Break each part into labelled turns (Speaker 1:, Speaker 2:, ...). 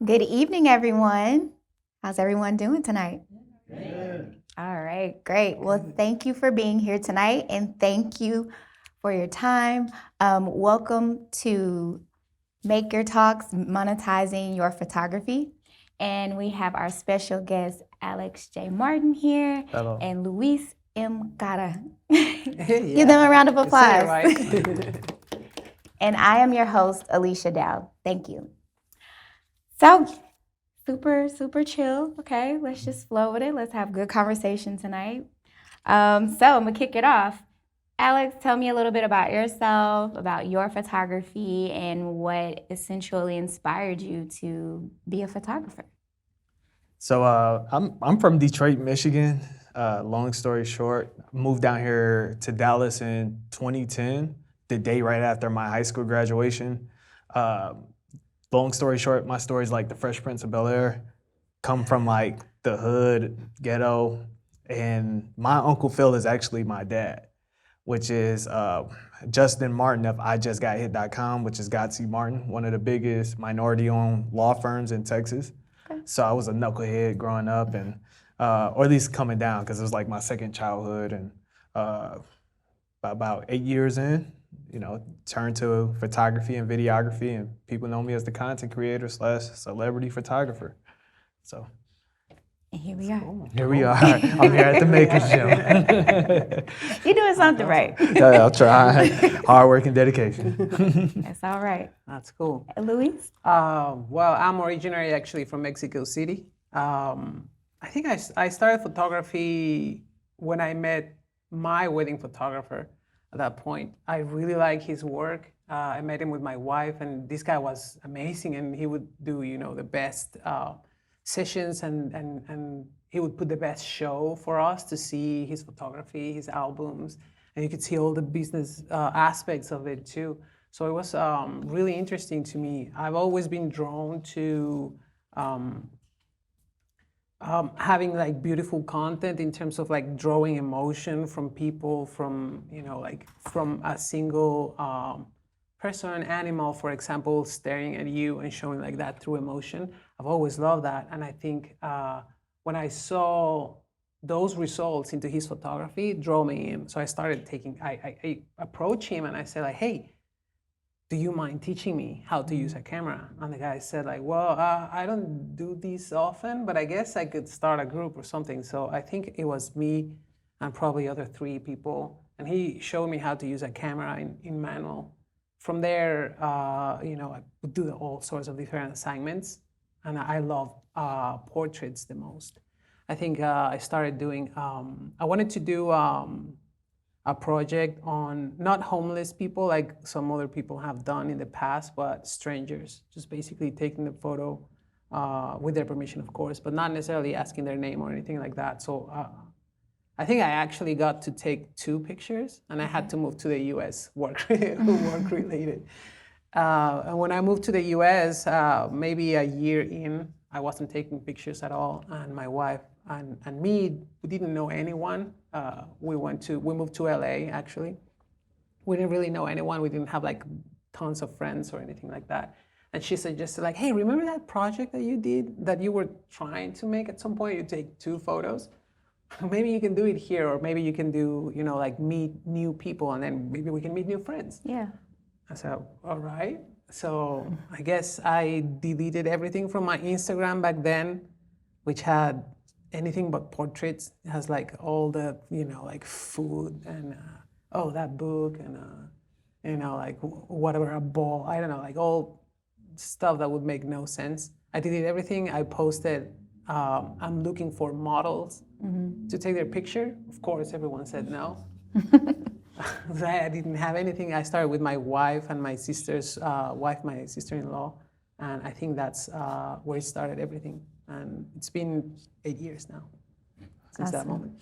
Speaker 1: Good evening, everyone. How's everyone doing tonight?
Speaker 2: Good.
Speaker 1: All right, great. Well, thank you for being here tonight and thank you for your time. Welcome to Make Your Talks, Monetizing Your Photography. And we have our special guest, Alex J. Martin here
Speaker 2: Hello.
Speaker 1: and Luis M. Cara.
Speaker 3: Yeah.
Speaker 1: Give them a round of
Speaker 3: You said
Speaker 1: applause.
Speaker 3: it right.
Speaker 1: And I am your host, Alicia Dow. Thank you. So, super chill. Okay, let's just flow with it. Let's have good conversation tonight. So I'm gonna kick it off. Alex, tell me a little bit about yourself, about your photography, and what essentially inspired you to be a photographer.
Speaker 2: So I'm from Detroit, Michigan. Long story short, moved down here to Dallas in 2010, the day right after my high school graduation. Uh, Long story short, my story's like the Fresh Prince of Bel-Air. Come from like the hood, ghetto, and my Uncle Phil is actually my dad, which is Justin Martin of IJustGotHit.com, which is God C. Martin, one of the biggest minority-owned law firms in Texas.
Speaker 1: Okay.
Speaker 2: So I was a knucklehead growing up, and or at least coming down, because it was like my second childhood. And about 8 years in, turned to photography and videography, and people know me as the content creator slash celebrity photographer. So
Speaker 1: And here we are.
Speaker 2: here we are. I'm here at the Maker Show.
Speaker 1: You're doing something right.
Speaker 2: Yeah, I'll try. Hard work and dedication.
Speaker 1: That's all right.
Speaker 3: That's cool.
Speaker 1: Luis?
Speaker 3: Well, I'm originally actually from Mexico City. I think I started photography when I met my wedding photographer at that point. I really like his work. I met him with my wife, and this guy was amazing, and he would do, the best sessions, and he would put the best show for us to see his photography, his albums, and you could see all the business aspects of it too. So it was really interesting to me. I've always been drawn to having like beautiful content in terms of like drawing emotion from people, from like from a single person, animal, for example, staring at you and showing like that through emotion. I've always loved that, and I think when I saw those results into his photography, it drew me in. So I started taking. I approached him and I said like, hey, do you mind teaching me how to use a camera? And the guy said like, well, I don't do this often, but I guess I could start a group or something. So I think it was me and probably other 3 people. And he showed me how to use a camera in manual. From there, I would do all sorts of different assignments. And I love portraits the most. I think I started doing, I wanted to do a project on not homeless people like some other people have done in the past, but strangers, just basically taking the photo with their permission, of course, but not necessarily asking their name or anything like that. So I think I actually got to take 2 pictures, and I had to move to the U.S. work related. And when I moved to the U.S., maybe a year in, I wasn't taking pictures at all, and my wife and me, we didn't know anyone. We moved to LA actually. We didn't really know anyone. We didn't have like tons of friends or anything like that. And she suggested like, hey, remember that project that you did that you were trying to make at some point? You take 2 photos. Maybe you can do it here, or maybe you can do, like meet new people, and then maybe we can meet new friends.
Speaker 1: Yeah.
Speaker 3: I said, all right. So I guess I deleted everything from my Instagram back then, which had anything but portraits. It has like all the, like food and, that book and, like whatever, a ball, I don't know, like all stuff that would make no sense. I deleted everything. I posted, I'm looking for models to take their picture. Of course, everyone said no. I didn't have anything. I started with my wife and my sister's wife, my sister-in-law, and I think that's where it started everything. And it's been 8 years now since that moment.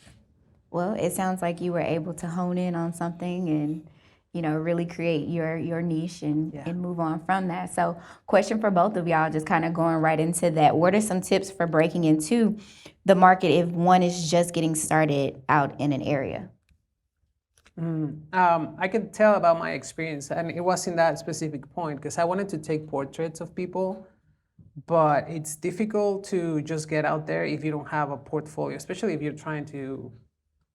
Speaker 1: Well, it sounds like you were able to hone in on something and, really create your niche and move on from that. So question for both of y'all, just kind of going right into that. What are some tips for breaking into the market if one is just getting started out in an area?
Speaker 3: I could tell about my experience, and it was in that specific point because I wanted to take portraits of people, but it's difficult to just get out there if you don't have a portfolio, especially if you're trying to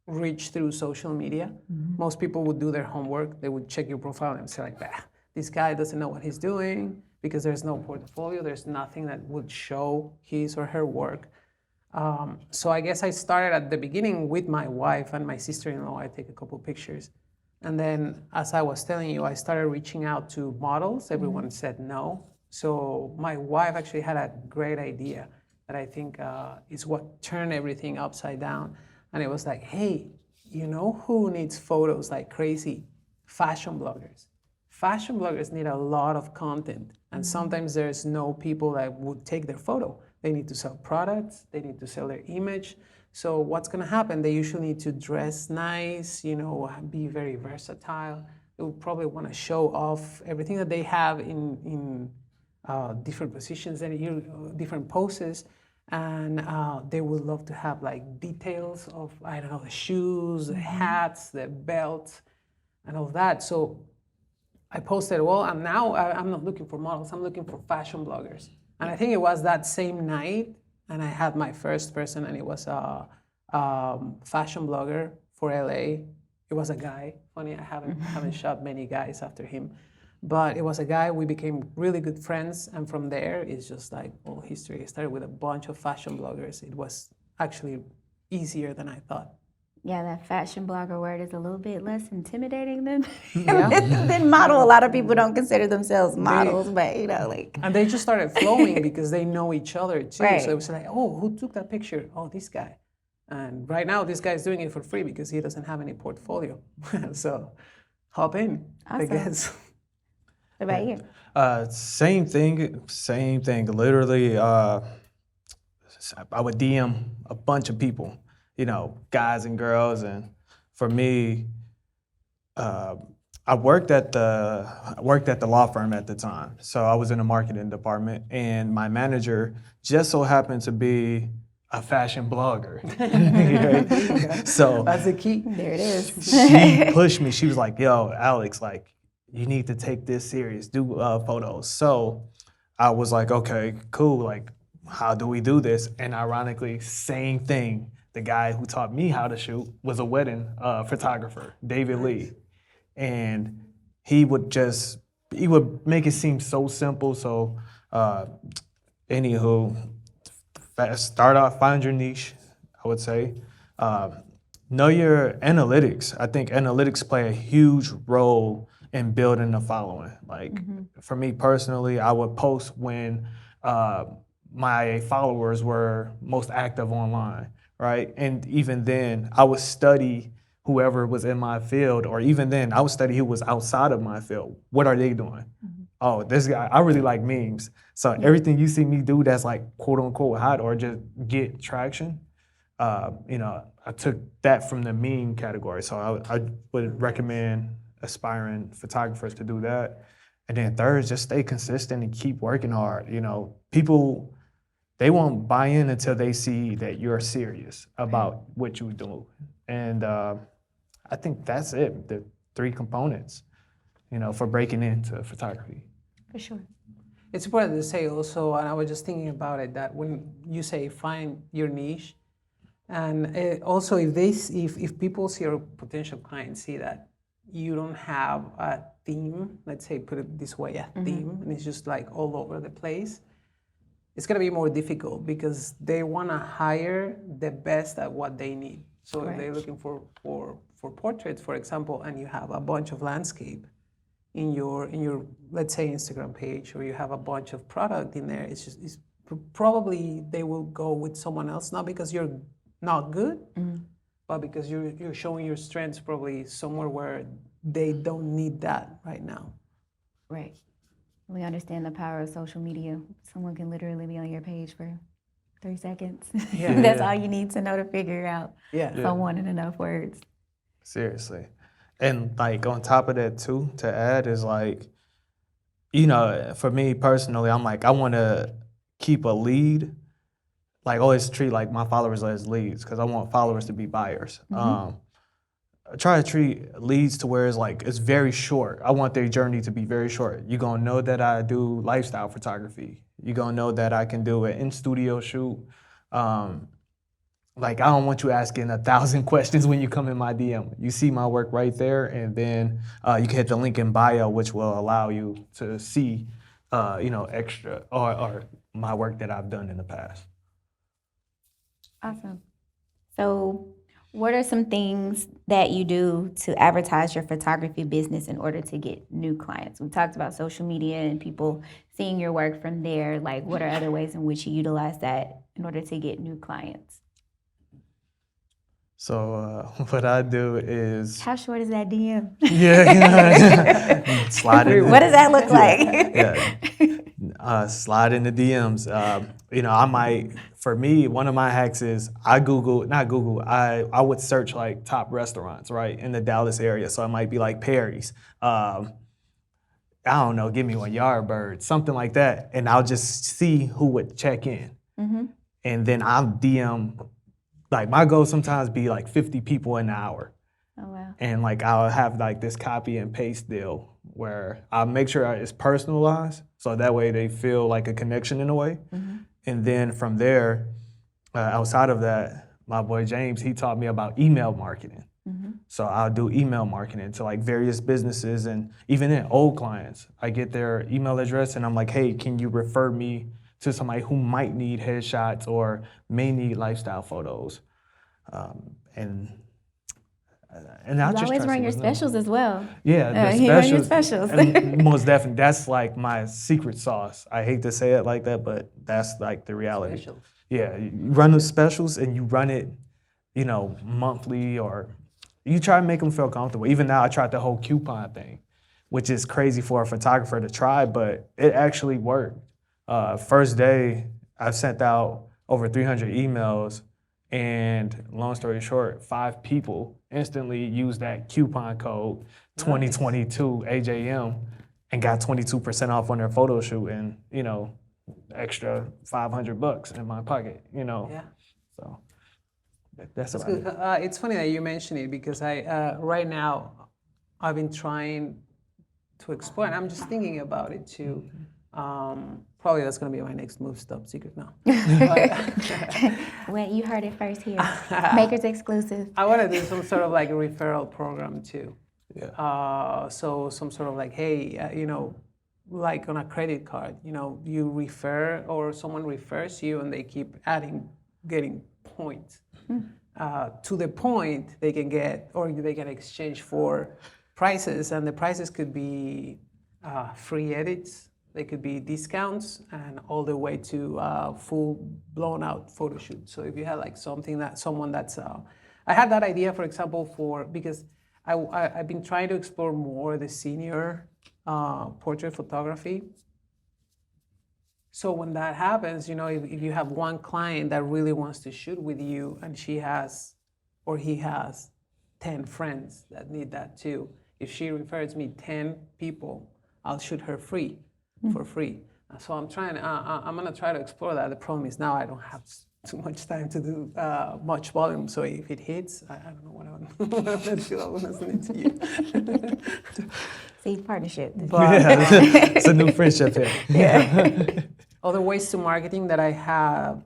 Speaker 3: reach through social media. Most people would do their homework. They would check your profile and say like, bah, this guy doesn't know what he's doing, because there's no portfolio. There's nothing that would show his or her work. So I guess I started at the beginning with my wife and my sister-in-law. I take a couple pictures. And then, as I was telling you, I started reaching out to models. Everyone said no. So my wife actually had a great idea that I think is what turned everything upside down. And it was like, hey, you know who needs photos like crazy? Fashion bloggers. Fashion bloggers need a lot of content. And sometimes there's no people that would take their photo. They need to sell products. They need to sell their image. So what's going to happen? They usually need to dress nice, you know, be very versatile. They will probably want to show off everything that they have in different positions and different poses. And they would love to have like details of, I don't know, the shoes, the hats, the belts, and all that. So I posted, well, I'm not looking for models. I'm looking for fashion bloggers. And I think it was that same night, and I had my first person, and it was a fashion blogger for LA. It was a guy. Funny, I haven't shot many guys after him, but it was a guy. We became really good friends, and from there, it's just like all history. I started with a bunch of fashion bloggers. It was actually easier than I thought.
Speaker 1: Yeah, that fashion blogger word is a little bit less intimidating than
Speaker 3: Yeah.
Speaker 1: than model. A lot of people don't consider themselves models, but you know, like.
Speaker 3: And they just started flowing because they know each other too.
Speaker 1: Right.
Speaker 3: So it was like, oh, who took that picture? Oh, this guy. And right now, this guy's doing it for free because he doesn't have any portfolio. So hop in, I
Speaker 1: Awesome.
Speaker 3: guess.
Speaker 1: What about you?
Speaker 2: Same thing. Literally, I would DM a bunch of people, you know, guys and girls. And for me, I worked at the law firm at the time. So I was in the marketing department, and my manager just so happened to be a fashion blogger. So
Speaker 3: That's the key.
Speaker 1: There it is.
Speaker 2: she pushed me. She was like, yo, Alex, like, you need to take this serious, do photos. So I was like, okay, cool. Like, how do we do this? And ironically, same thing. The guy who taught me how to shoot was a wedding photographer, David Lee. And he would make it seem so simple. So anywho, start off, find your niche, I would say. Know your analytics. I think analytics play a huge role in building a following. Like for me personally, I would post when my followers were most active online, right? And even then, I would study whoever was in my field, or even then, I would study who was outside of my field. What are they doing? Oh, this guy, I really like memes. So everything you see me do that's like quote unquote hot or just get traction, you know, I took that from the meme category. So I would recommend aspiring photographers to do that. And then third, just stay consistent and keep working hard. You know, people, they won't buy in until they see that you're serious about what you do. And I think that's it, the 3 components, you know, for breaking into photography.
Speaker 1: For sure.
Speaker 3: It's important to say also, and I was just thinking about it, that when you say find your niche, and also if people see, or potential clients see that you don't have a theme, let's say, put it this way, a theme, and it's just like all over the place, it's gonna be more difficult because they wanna hire the best at what they need. So if they're looking for portraits, for example, and you have a bunch of landscape in your let's say Instagram page, or you have a bunch of product in there, it's probably they will go with someone else, not because you're not good, but because you're showing your strengths probably somewhere where they don't need that right now.
Speaker 1: Right. We understand the power of social media. Someone can literally be on your page for 3 seconds.
Speaker 3: Yeah.
Speaker 1: That's all you need to know to figure out
Speaker 3: Yeah.
Speaker 1: someone in enough words.
Speaker 2: Seriously. And like on top of that too, to add is like, you know, for me personally, I'm like, I want to keep a lead, like always treat like my followers as leads, because I want followers to be buyers. I try to treat leads to where it's very short. I want their journey to be very short. You're gonna know that I do lifestyle photography. You're gonna know that I can do an in-studio shoot. Like, I don't want you asking 1,000 questions when you come in my DM. You see my work right there, and then you can hit the link in bio, which will allow you to see, extra or my work that I've done in the past.
Speaker 1: Awesome. So, what are some things that you do to advertise your photography business in order to get new clients? We talked about social media and people seeing your work from there. Like, what are other ways in which you utilize that in order to get new clients?
Speaker 2: So what I do is
Speaker 1: How short is that DM?
Speaker 2: slide in.
Speaker 1: What does that look like?
Speaker 2: Slide in the DMs. I might. For me, one of my hacks is I would search like top restaurants right in the Dallas area. So it might be like Perry's. I don't know. Give me one, Yardbird, something like that, and I'll just see who would check in, and then I'll DM. Like, my goal sometimes be like 50 people in an hour.
Speaker 1: Oh, wow.
Speaker 2: And like, I'll have like this copy and paste deal where I'll make sure it's personalized, so that way they feel like a connection in a way. And then from there, outside of that, my boy James, he taught me about email marketing. So I'll do email marketing to like various businesses, and even in old clients, I get their email address and I'm like, hey, can you refer me to somebody who might need headshots or may need lifestyle photos, and I
Speaker 1: You
Speaker 2: just
Speaker 1: always
Speaker 2: try to
Speaker 1: run
Speaker 2: see
Speaker 1: your
Speaker 2: what's new.
Speaker 1: specials as well.
Speaker 2: Yeah, the
Speaker 1: you run your
Speaker 2: specials.
Speaker 1: specials.
Speaker 2: And most definitely, that's like my secret sauce. I hate to say it like that, but that's like the reality.
Speaker 3: Specials.
Speaker 2: Yeah, you run the specials and you run it, monthly, or you try to make them feel comfortable. Even now, I tried the whole coupon thing, which is crazy for a photographer to try, but it actually worked. First day, I've sent out over 300 emails, and long story short, 5 people instantly used that coupon code 2022 AJM and got 22% off on their photo shoot, and extra $500 in my pocket.
Speaker 3: Yeah.
Speaker 2: So that's
Speaker 3: That's
Speaker 2: about
Speaker 3: good.
Speaker 2: it.
Speaker 3: It's funny that you mention it because I right now I've been trying to explore, and I'm just thinking about it too. Probably that's going to be my next move. Top secret now.
Speaker 1: Well, you heard it first here. Makers exclusive.
Speaker 3: I want to do some sort of like a referral program too.
Speaker 2: Yeah.
Speaker 3: So some sort of like, hey, like on a credit card, you refer or someone refers you and they keep getting points. To the point they can get, or they can exchange for prices, and the prices could be free edits, they could be discounts, and all the way to full blown out photo shoot. So if you had like someone that's, I had that idea, for example, because I've been trying to explore more the senior portrait photography. So when that happens, if you have one client that really wants to shoot with you, and she has or he has 10 friends that need that too, if she refers me 10 people, I'll shoot her for free. So I'm gonna try to explore that. The problem is now I don't have too much time to do much volume. So if it hits, I don't know what I'm gonna do. I'm gonna send it to you.
Speaker 1: See, partnership.
Speaker 2: It's a new friendship here.
Speaker 1: Yeah.
Speaker 3: Other ways to marketing that I have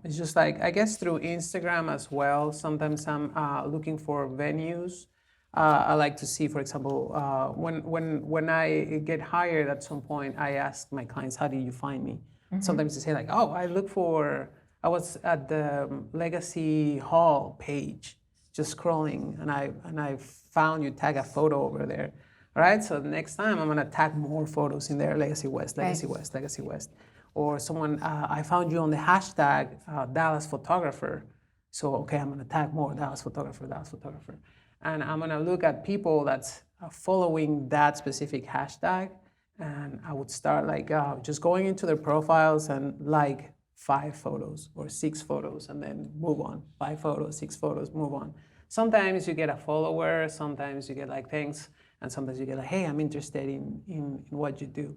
Speaker 3: is just like, I guess, through Instagram as well. Sometimes I'm looking for venues. I like to see, for example, when I get hired at some point, I ask my clients, how did you find me? Sometimes they say like, oh, I was at the Legacy Hall page, just scrolling, and I found you, tag a photo over there. All right, so the next time I'm gonna tag more photos in there, Legacy West, Legacy West, Legacy West. Or someone, I found you on the hashtag Dallas photographer. So, okay, I'm gonna tag more Dallas photographer, Dallas photographer. And I'm gonna look at people that's following that specific hashtag. And I would start like just going into their profiles and like 5 photos or 6 photos, and then move on. 5 photos, 6 photos, move on. Sometimes you get a follower, sometimes you get like thanks, and sometimes you get like, hey, I'm interested in what you do.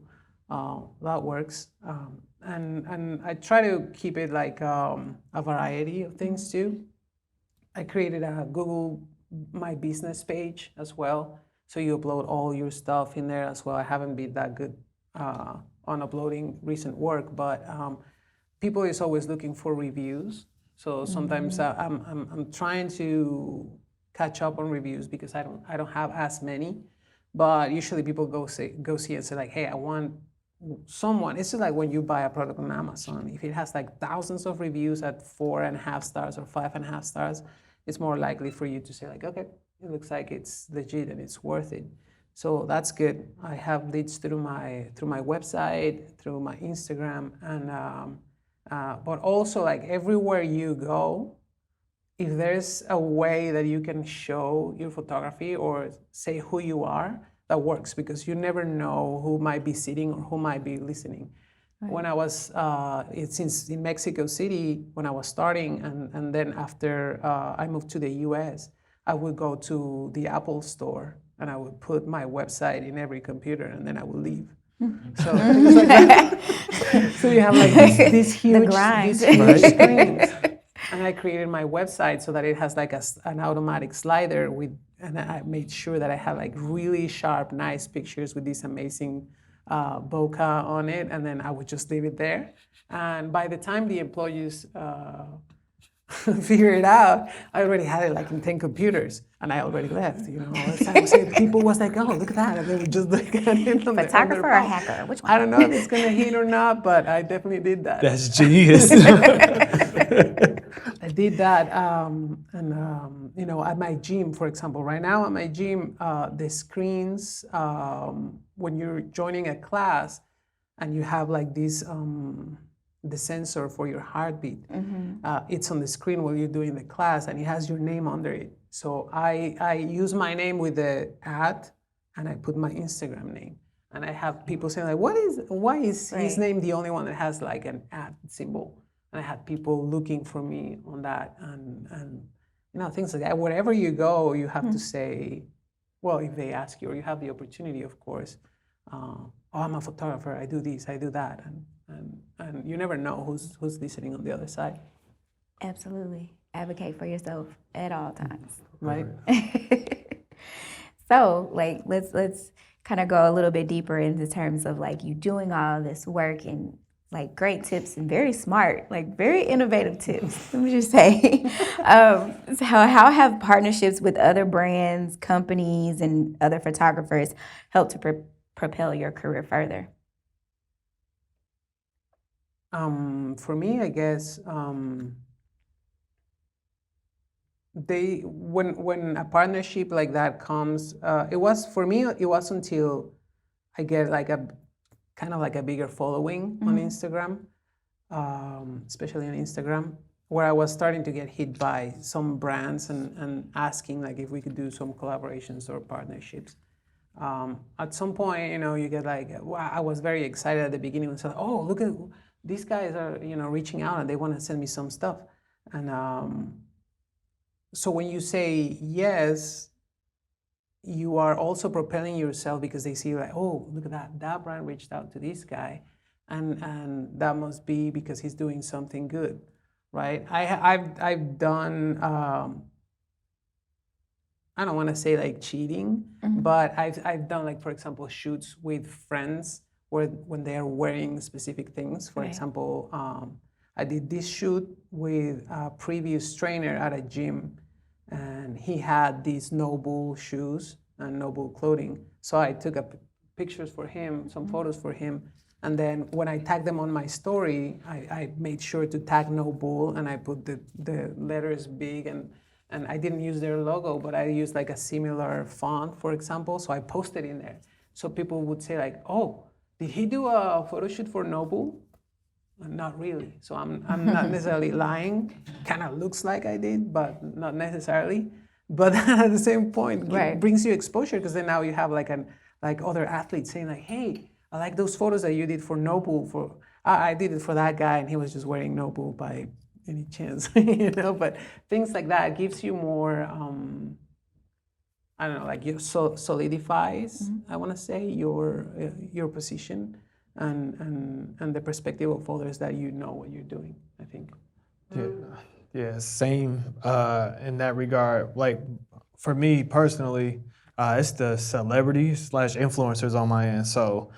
Speaker 3: That works. And I try to keep it like a variety of things too. I created a Google My Business page as well. So you upload all your stuff in there as well. I haven't been that good on uploading recent work, but people is always looking for reviews. So sometimes I'm trying to catch up on reviews because I don't have as many. But usually people go see and say like, hey, I want someone. It's just like when you buy a product on Amazon. If it has like thousands of reviews at 4.5 stars or 5.5 stars, it's more likely for you to say like, okay, it looks like it's legit and it's worth it. So that's good. I have leads through my website, through my Instagram, and but also like everywhere you go, if there's a way that you can show your photography or say who you are, that works because you never know who might be sitting or who might be listening. Right. When I was since in Mexico City, when I was starting, and then after I moved to the US, I would go to the Apple store and I would put my website in every computer and then I would leave. So it's like that. So you have like this huge screens. And I created my website so that it has like an automatic slider and I made sure that I had like really sharp, nice pictures with this amazing bokeh on it. And then I would just leave it there. And by the time the employees figure it out, I already had it like in 10 computers and I already left, you know. So people was like, oh, look at that. And they would just look at it.
Speaker 1: Photographer or hacker? Which one?
Speaker 3: I don't know if it's going to hit or not, but I definitely did that.
Speaker 2: That's genius.
Speaker 3: I did that, you know, at my gym, for example. Right now at my gym, the screens, when you're joining a class and you have like this, the sensor for your heartbeat, it's on the screen while you're doing the class and it has your name under it. So I use my name with the @ and I put my Instagram name. And I have people saying like, why is his name the only one that has like an @ symbol? And I had people looking for me on that, and you know, things like that. Wherever you go, you have to say, well, if they ask you, or you have the opportunity, of course. Oh, I'm a photographer. I do this, I do that, and you never know who's listening on the other side.
Speaker 1: Absolutely, advocate for yourself at all times.
Speaker 3: Right.
Speaker 1: So, like, let's kind of go a little bit deeper into terms of like you doing all this work and like great tips and very smart, like very innovative tips. Let me just say, so how have partnerships with other brands, companies, and other photographers helped to propel your career further?
Speaker 3: For me, I guess when a partnership like that comes, it was for me. It was until I get like a kind of like a bigger following on Instagram, especially on Instagram, where I was starting to get hit by some brands and asking like if we could do some collaborations or partnerships. At some point, you know, you get like, wow, I was very excited at the beginning and said, oh, look at these guys are, you know, reaching out and they want to send me some stuff. And so when you say yes, you are also propelling yourself because they see like, oh, look at that brand reached out to this guy, and that must be because he's doing something good, right? I've done I don't want to say like cheating, but I've done like, for example, shoots with friends when they are wearing specific things. For example, I did this shoot with a previous trainer at a gym. And he had these Noble shoes and Noble clothing. So I took pictures for him, some photos for him. And then when I tagged them on my story, I made sure to tag Noble and I put the letters big and I didn't use their logo, but I used like a similar font, for example. So I posted in there. So people would say like, oh, did he do a photo shoot for Noble? Not really. So I'm not necessarily lying. Kind of looks like I did, but not necessarily. But at the same point, it brings you exposure because then now you have like other athletes saying like, hey, I like those photos that you did for Noble. I did it for that guy and he was just wearing Noble by any chance, you know. But things like that gives you more. I don't know, like you solidifies. I want to say your position. And the perspective of others that you know what you're doing, I think.
Speaker 2: Yeah, same in that regard. Like for me personally, it's the celebrities / influencers on my end. So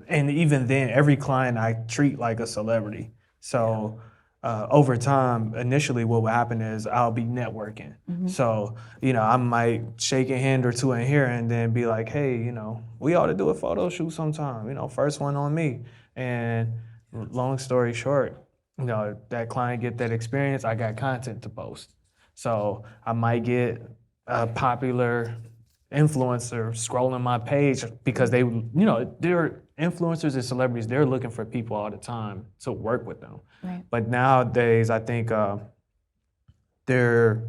Speaker 2: and even then, every client I treat like a celebrity. So over time, initially what will happen is I'll be networking. So, I might shake a hand or two in here and then be like, hey, we ought to do a photo shoot sometime, first one on me. And long story short, that client get that experience, I got content to post. So I might get a popular influencer scrolling my page because they're influencers and celebrities. They're looking for people all the time to work with them.
Speaker 1: Right.
Speaker 2: But nowadays, I think they're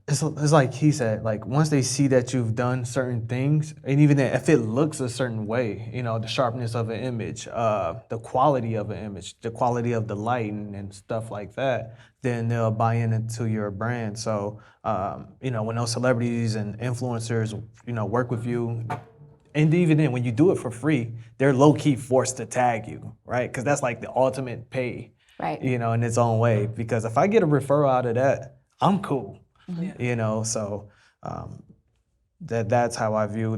Speaker 2: it's like he said, like once they see that you've done certain things, and even if it looks a certain way, the sharpness of an image, the quality of an image, the quality of the light and stuff like that, then they'll buy into your brand. So, when those celebrities and influencers, work with you, and even then, when you do it for free, they're low key forced to tag you, right? Because that's like the ultimate pay,
Speaker 1: Right.
Speaker 2: in its own way. Because if I get a referral out of that, I'm cool.
Speaker 3: Yeah.
Speaker 2: So that's how I view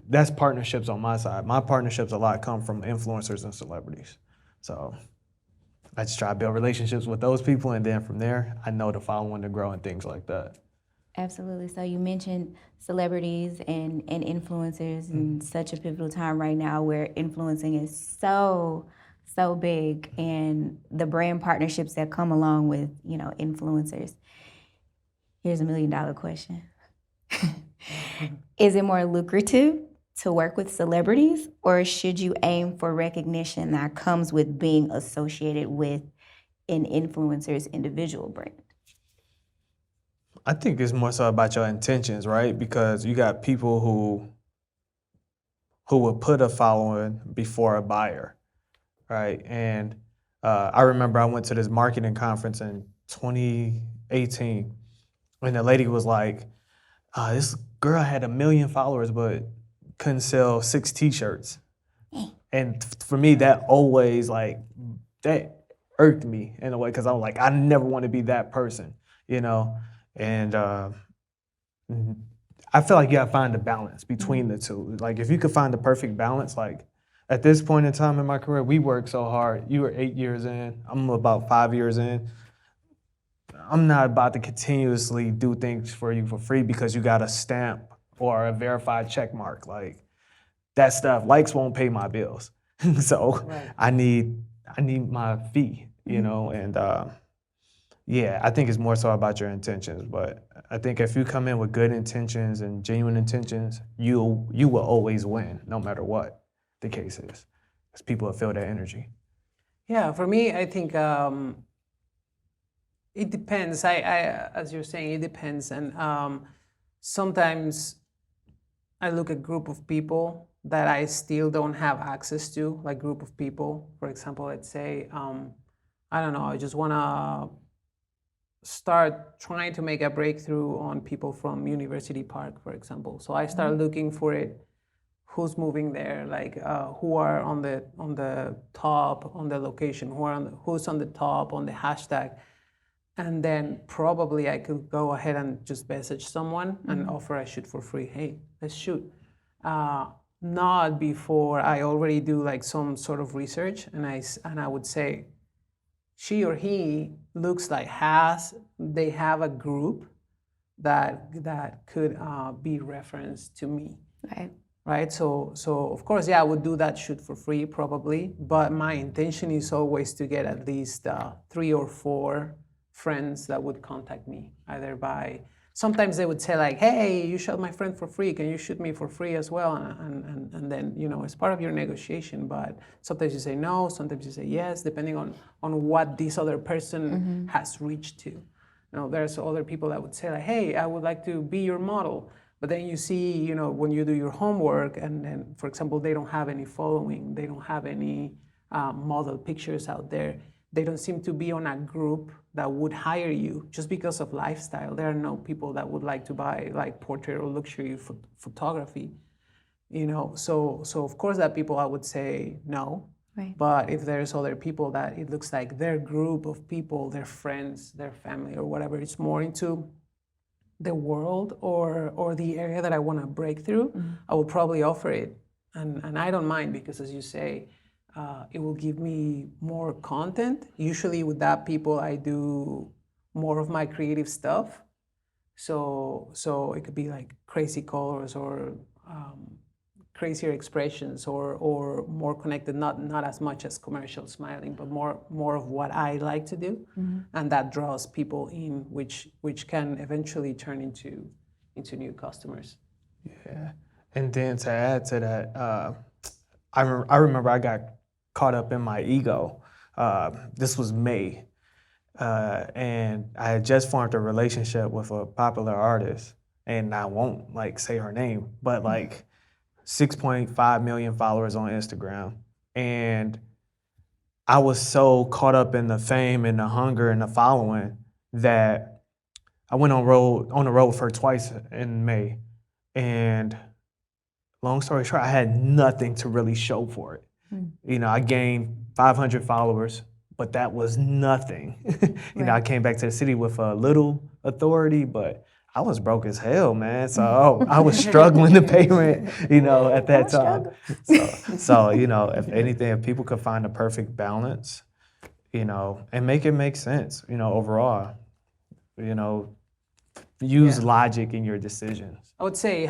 Speaker 2: that's partnerships on my side. My partnerships a lot come from influencers and celebrities. So I just try to build relationships with those people, and then from there, I know the following to grow and things like that.
Speaker 1: Absolutely. So you mentioned celebrities and influencers in such a pivotal time right now where influencing is so big, and the brand partnerships that come along with, influencers. Here's $1 million question. Is it more lucrative to work with celebrities, or should you aim for recognition that comes with being associated with an influencer's individual brand?
Speaker 2: I think it's more so about your intentions, right? Because you got people who will put a following before a buyer, right? And I remember I went to this marketing conference in 2018, and the lady was like, this girl had 1 million followers, but couldn't sell 6 T-shirts. And for me, that always that irked me in a way, because I'm like, I never want to be that person, And I feel like you gotta find a balance between the two. Like if you could find the perfect balance, like at this point in time in my career, we work so hard. You were 8 years in, I'm about 5 years in. I'm not about to continuously do things for you for free because you got a stamp or a verified check mark. Like that stuff, likes won't pay my bills. So
Speaker 3: Right.
Speaker 2: I need my fee, and yeah, I think it's more so about your intentions. But I think if you come in with good intentions and genuine intentions, you will always win, no matter what the case is, because people will feel that energy.
Speaker 3: Yeah, for me, I think it depends. As you're saying, it depends, and sometimes I look at group of people that I still don't have access to, like group of people. For example, let's say, I don't know, I just want to start trying to make a breakthrough on people from University Park, for example. So I start looking for it. Who's moving there? Like who are on the top on the location? Who's on the top on the hashtag? And then probably I could go ahead and just message someone and offer a shoot for free. Hey, let's shoot. Not before I already do like some sort of research, and I would say, she or he looks like they have a group that could be referenced to me. Right. So of course, yeah, I would do that shoot for free probably, but my intention is always to get at least 3 or 4 friends that would contact me, either by, sometimes they would say like, hey, you shot my friend for free, can you shoot me for free as well? And then, it's part of your negotiation, but sometimes you say no, sometimes you say yes, depending on what this other person has reached to. There's other people that would say like, hey, I would like to be your model. But then you see, when you do your homework, and then, for example, they don't have any following, they don't have any model pictures out there, they don't seem to be on a group that would hire you just because of lifestyle. There are no people that would like to buy like portrait or luxury photography, So of course that people I would say no.
Speaker 1: Right.
Speaker 3: But if there's other people that it looks like their group of people, their friends, their family or whatever, it's more into the world or the area that I want to break through, I will probably offer it. and I don't mind because, as you say, it will give me more content. Usually with that people, I do more of my creative stuff. So it could be like crazy colors or crazier expressions or more connected, not as much as commercial smiling, but more of what I like to do, and that draws people in, which can eventually turn into new customers.
Speaker 2: Yeah. And then to add to that, I remember I got caught up in my ego. This was May, and I had just formed a relationship with a popular artist, and I won't like say her name, but like 6.5 million followers on Instagram, and I was so caught up in the fame and the hunger and the following that I went on the road with her twice in May, and long story short, I had nothing to really show for it. You know, I gained 500 followers, but that was nothing. You know, I came back to the city with a little authority, but I was broke as hell, man. So I was struggling to pay rent, you know, at that time. So, you know, if anything, if people could find a perfect balance, you know, and make it make sense, you know, overall, you know, use logic in your decisions.
Speaker 3: I would say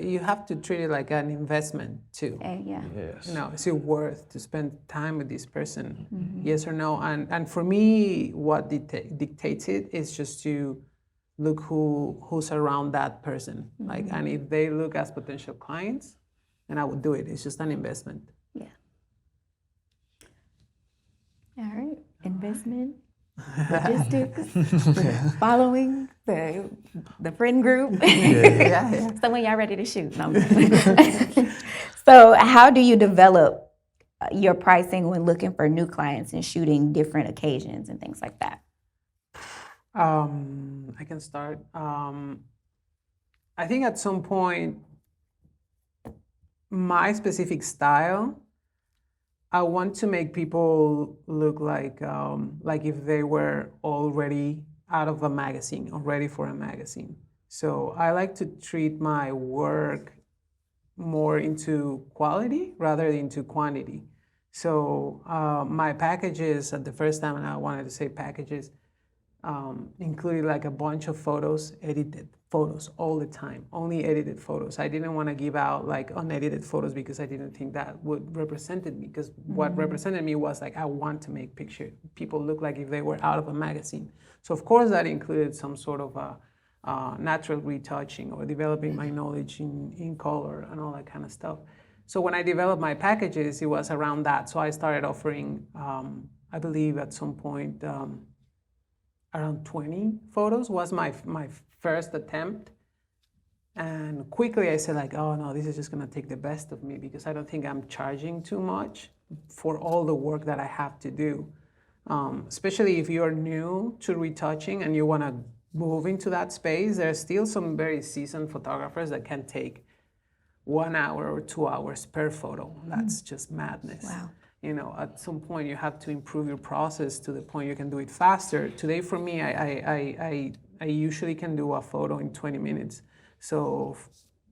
Speaker 3: you have to treat it like an investment too.
Speaker 1: Yeah.
Speaker 2: Yes.
Speaker 3: You know, is it worth to spend time with this person? Yes or no? And for me, what dictates it is just to look who's around that person. Like, and if they look as potential clients, then I would do it. It's just an investment.
Speaker 1: Yeah. All right. Investment, logistics, following the friend group. So when y'all ready to shoot. No, so how do you develop your pricing when looking for new clients and shooting different occasions and things like that?
Speaker 3: I can start. I think at some point, my specific style, I want to make people look like if they were already out of a magazine or ready for a magazine. So I like to treat my work more into quality rather than into quantity. So my packages at the first time, and I wanted to say packages, included like a bunch of photos, edited photos all the time, only edited photos. I didn't want to give out like unedited photos because I didn't think that would represented me, because what represented me was like, I want to make people look like if they were out of a magazine. So of course that included some sort of natural retouching or developing my knowledge in color and all that kind of stuff. So when I developed my packages, it was around that. So I started offering, I believe at some point, around 20 photos was my first attempt. And quickly I said like, oh no, this is just gonna take the best of me because I don't think I'm charging too much for all the work that I have to do. Especially if you're new to retouching and you wanna move into that space, there's still some very seasoned photographers that can take 1 hour or 2 hours per photo. That's just madness.
Speaker 1: Wow.
Speaker 3: You know, at some point you have to improve your process to the point you can do it faster. Today for me, I usually can do a photo in 20 minutes. So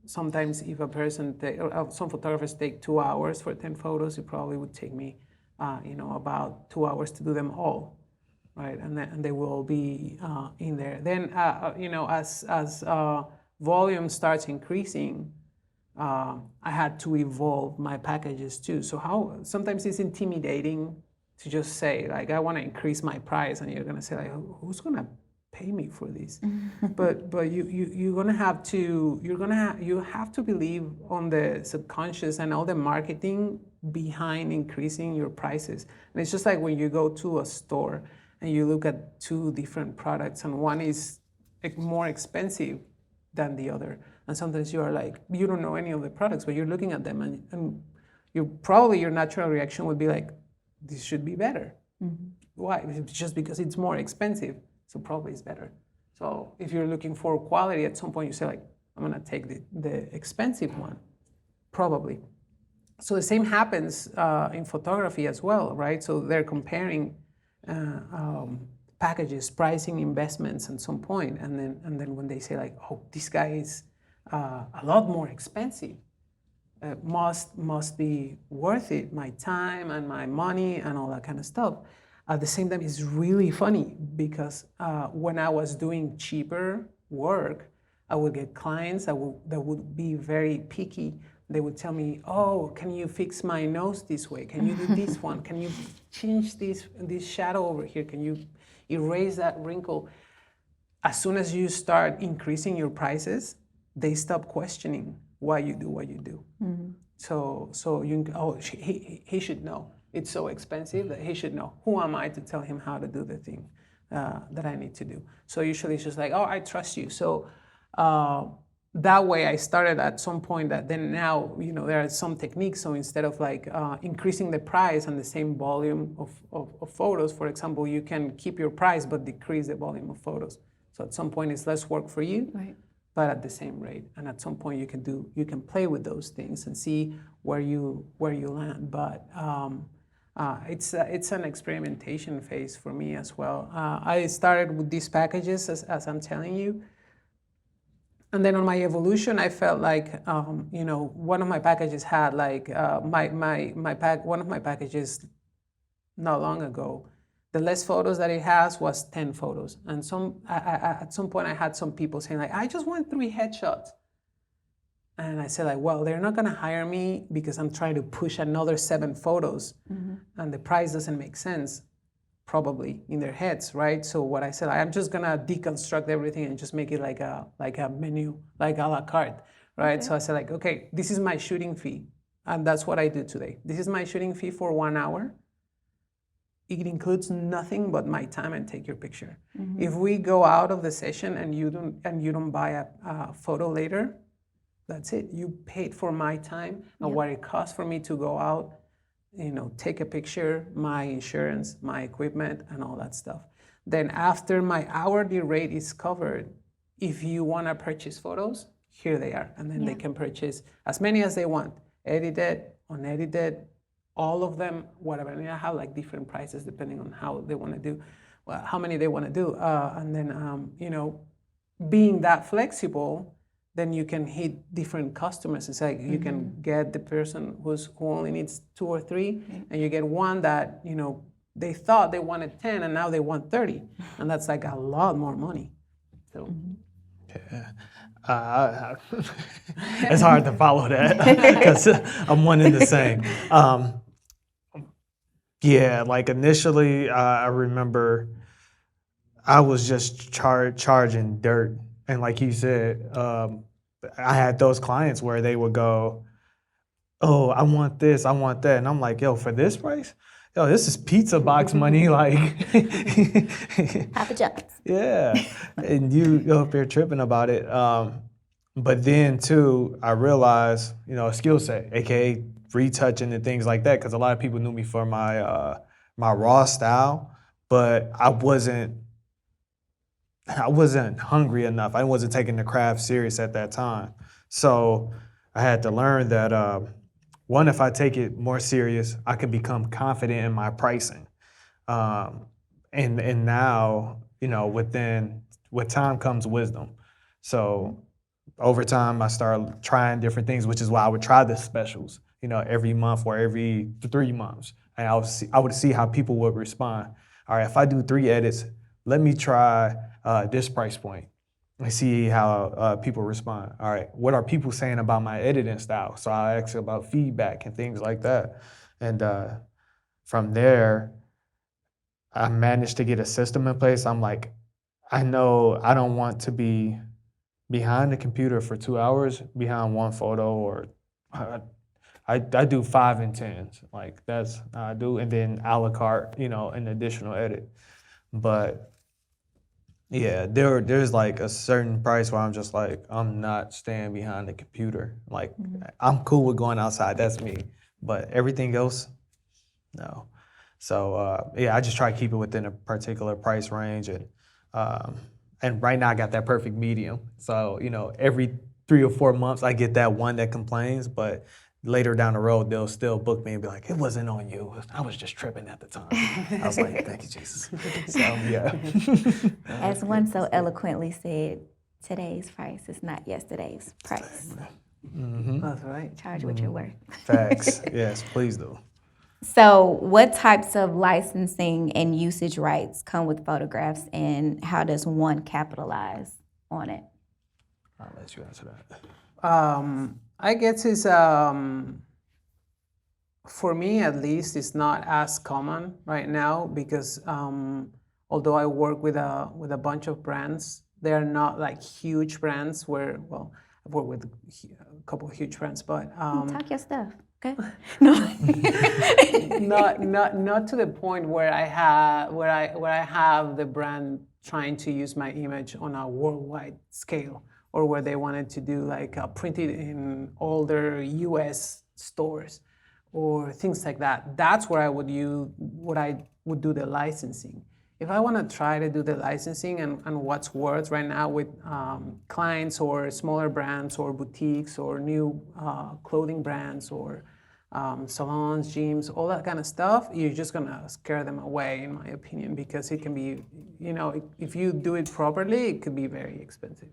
Speaker 3: sometimes if a person, some photographers take 2 hours for 10 photos, it probably would take me, about 2 hours to do them all, right? And they will be in there. Then, as volume starts increasing, I had to evolve my packages too. So sometimes it's intimidating to just say like, I want to increase my price, and you're gonna say like, who's gonna pay me for this? but you have to believe on the subconscious and all the marketing behind increasing your prices. And it's just like when you go to a store and you look at two different products, and one is more expensive than the other. And sometimes you are like, you don't know any of the products, but you're looking at them and your natural reaction would be like, this should be better. Why? It's just because it's more expensive, so probably it's better. So if you're looking for quality, at some point you say like, I'm gonna take the expensive one, probably. So the same happens in photography as well, right? So they're comparing packages, pricing, investments at some point, and then when they say like, oh, this guy is a lot more expensive, must be worth it, my time and my money and all that kind of stuff. At the same time, it's really funny because when I was doing cheaper work, I would get clients that would be very picky. They would tell me, "Oh, can you fix my nose this way? Can you do this one? Can you change this shadow over here? Can you erase that wrinkle?" As soon as you start increasing your prices, they stop questioning why you do what you do. So you he should know. It's so expensive that he should know. Who am I to tell him how to do the thing that I need to do? So usually it's just like, oh, I trust you. So that way I started at some point that then now, there are some techniques. So instead of like increasing the price and the same volume of photos, for example, you can keep your price but decrease the volume of photos. So at some point it's less work for you.
Speaker 1: Right.
Speaker 3: But at the same rate, and at some point you can play with those things and see where you land. But it's an experimentation phase for me as well. I started with these packages as I'm telling you, and then on my evolution, I felt like one of my packages had like one of my packages not long ago. The less photos that it has was 10 photos. And at some point I had some people saying like, I just want 3 headshots. And I said like, well, they're not gonna hire me because I'm trying to push another 7 photos. And the price doesn't make sense, probably in their heads, right? So what I said, I'm just gonna deconstruct everything and just make it like a menu, like a la carte, right? Okay. So I said like, okay, this is my shooting fee. And that's what I do today. This is my shooting fee for 1 hour. It includes nothing but my time and take your picture. If we go out of the session and you don't buy a photo later, that's it. You paid for my time and what it costs for me to go out, take a picture, my insurance, my equipment, and all that stuff. Then after my hourly rate is covered, if you want to purchase photos, here they are. And then they can purchase as many as they want, edited, unedited, all of them, whatever. I mean, I have like different prices depending on how they want to do, how many they want to do. And then, being that flexible, then you can hit different customers. It's like you can get the person who only needs 2 or 3, and you get one that, they thought they wanted 10 and now they want 30. And that's like a lot more money. So.
Speaker 2: Yeah. It's hard to follow that because I'm one and the same. Yeah, like initially, I remember I was just charging dirt. And like you said, I had those clients where they would go, oh, I want this, I want that. And I'm like, yo, for this price? Yo, this is pizza box money. Like,
Speaker 1: Papa John's.
Speaker 2: Yeah. And you up here tripping about it. But then too, I realized, a skill set, AKA retouching and things like that, because a lot of people knew me for my my raw style, but I wasn't hungry enough. I wasn't taking the craft serious at that time. So I had to learn that one, if I take it more serious, I could become confident in my pricing. And now, with time comes wisdom. So over time, I started trying different things, which is why I would try the specials, every month or every 3 months. And I would see how people would respond. All right, if I do 3 edits, let me try this price point and see how people respond. All right, what are people saying about my editing style? So I ask about feedback and things like that. And from there, I managed to get a system in place. I'm like, I know I don't want to be behind the computer for 2 hours behind one photo, or I do 5 and 10s. Like that's I do, and then a la carte, an additional edit. But yeah, there's like a certain price where I'm just like, I'm not staying behind the computer. Like I'm cool with going outside, that's me. But everything else, no. So I just try to keep it within a particular price range, and right now I got that perfect medium. So every 3 or 4 months I get that one that complains, but later down the road they'll still book me and be like, it wasn't on you, I was just tripping at the time. I was like, thank you, Jesus. So yeah.
Speaker 1: As one so eloquently said, today's price is not yesterday's price.
Speaker 3: That's right.
Speaker 1: Charge what you're worth.
Speaker 2: Facts. Yes, please do.
Speaker 1: So, what types of licensing and usage rights come with photographs, and how does one capitalize on it?
Speaker 2: I'll let you answer that.
Speaker 3: I guess it's for me at least, it's not as common right now because although I work with a bunch of brands, they are not like huge brands. Where well, I've worked with a couple of huge brands, but
Speaker 1: Talk your stuff, okay? No.
Speaker 3: not to the point where I have the brand trying to use my image on a worldwide scale, or where they wanted to do like printed in all their U.S. stores or things like that. That's where I would do the licensing. If I want to try to do the licensing and what's worth right now with clients or smaller brands or boutiques or new clothing brands or salons, gyms, all that kind of stuff, you're just gonna scare them away, in my opinion, because it can be, if you do it properly, it could be very expensive.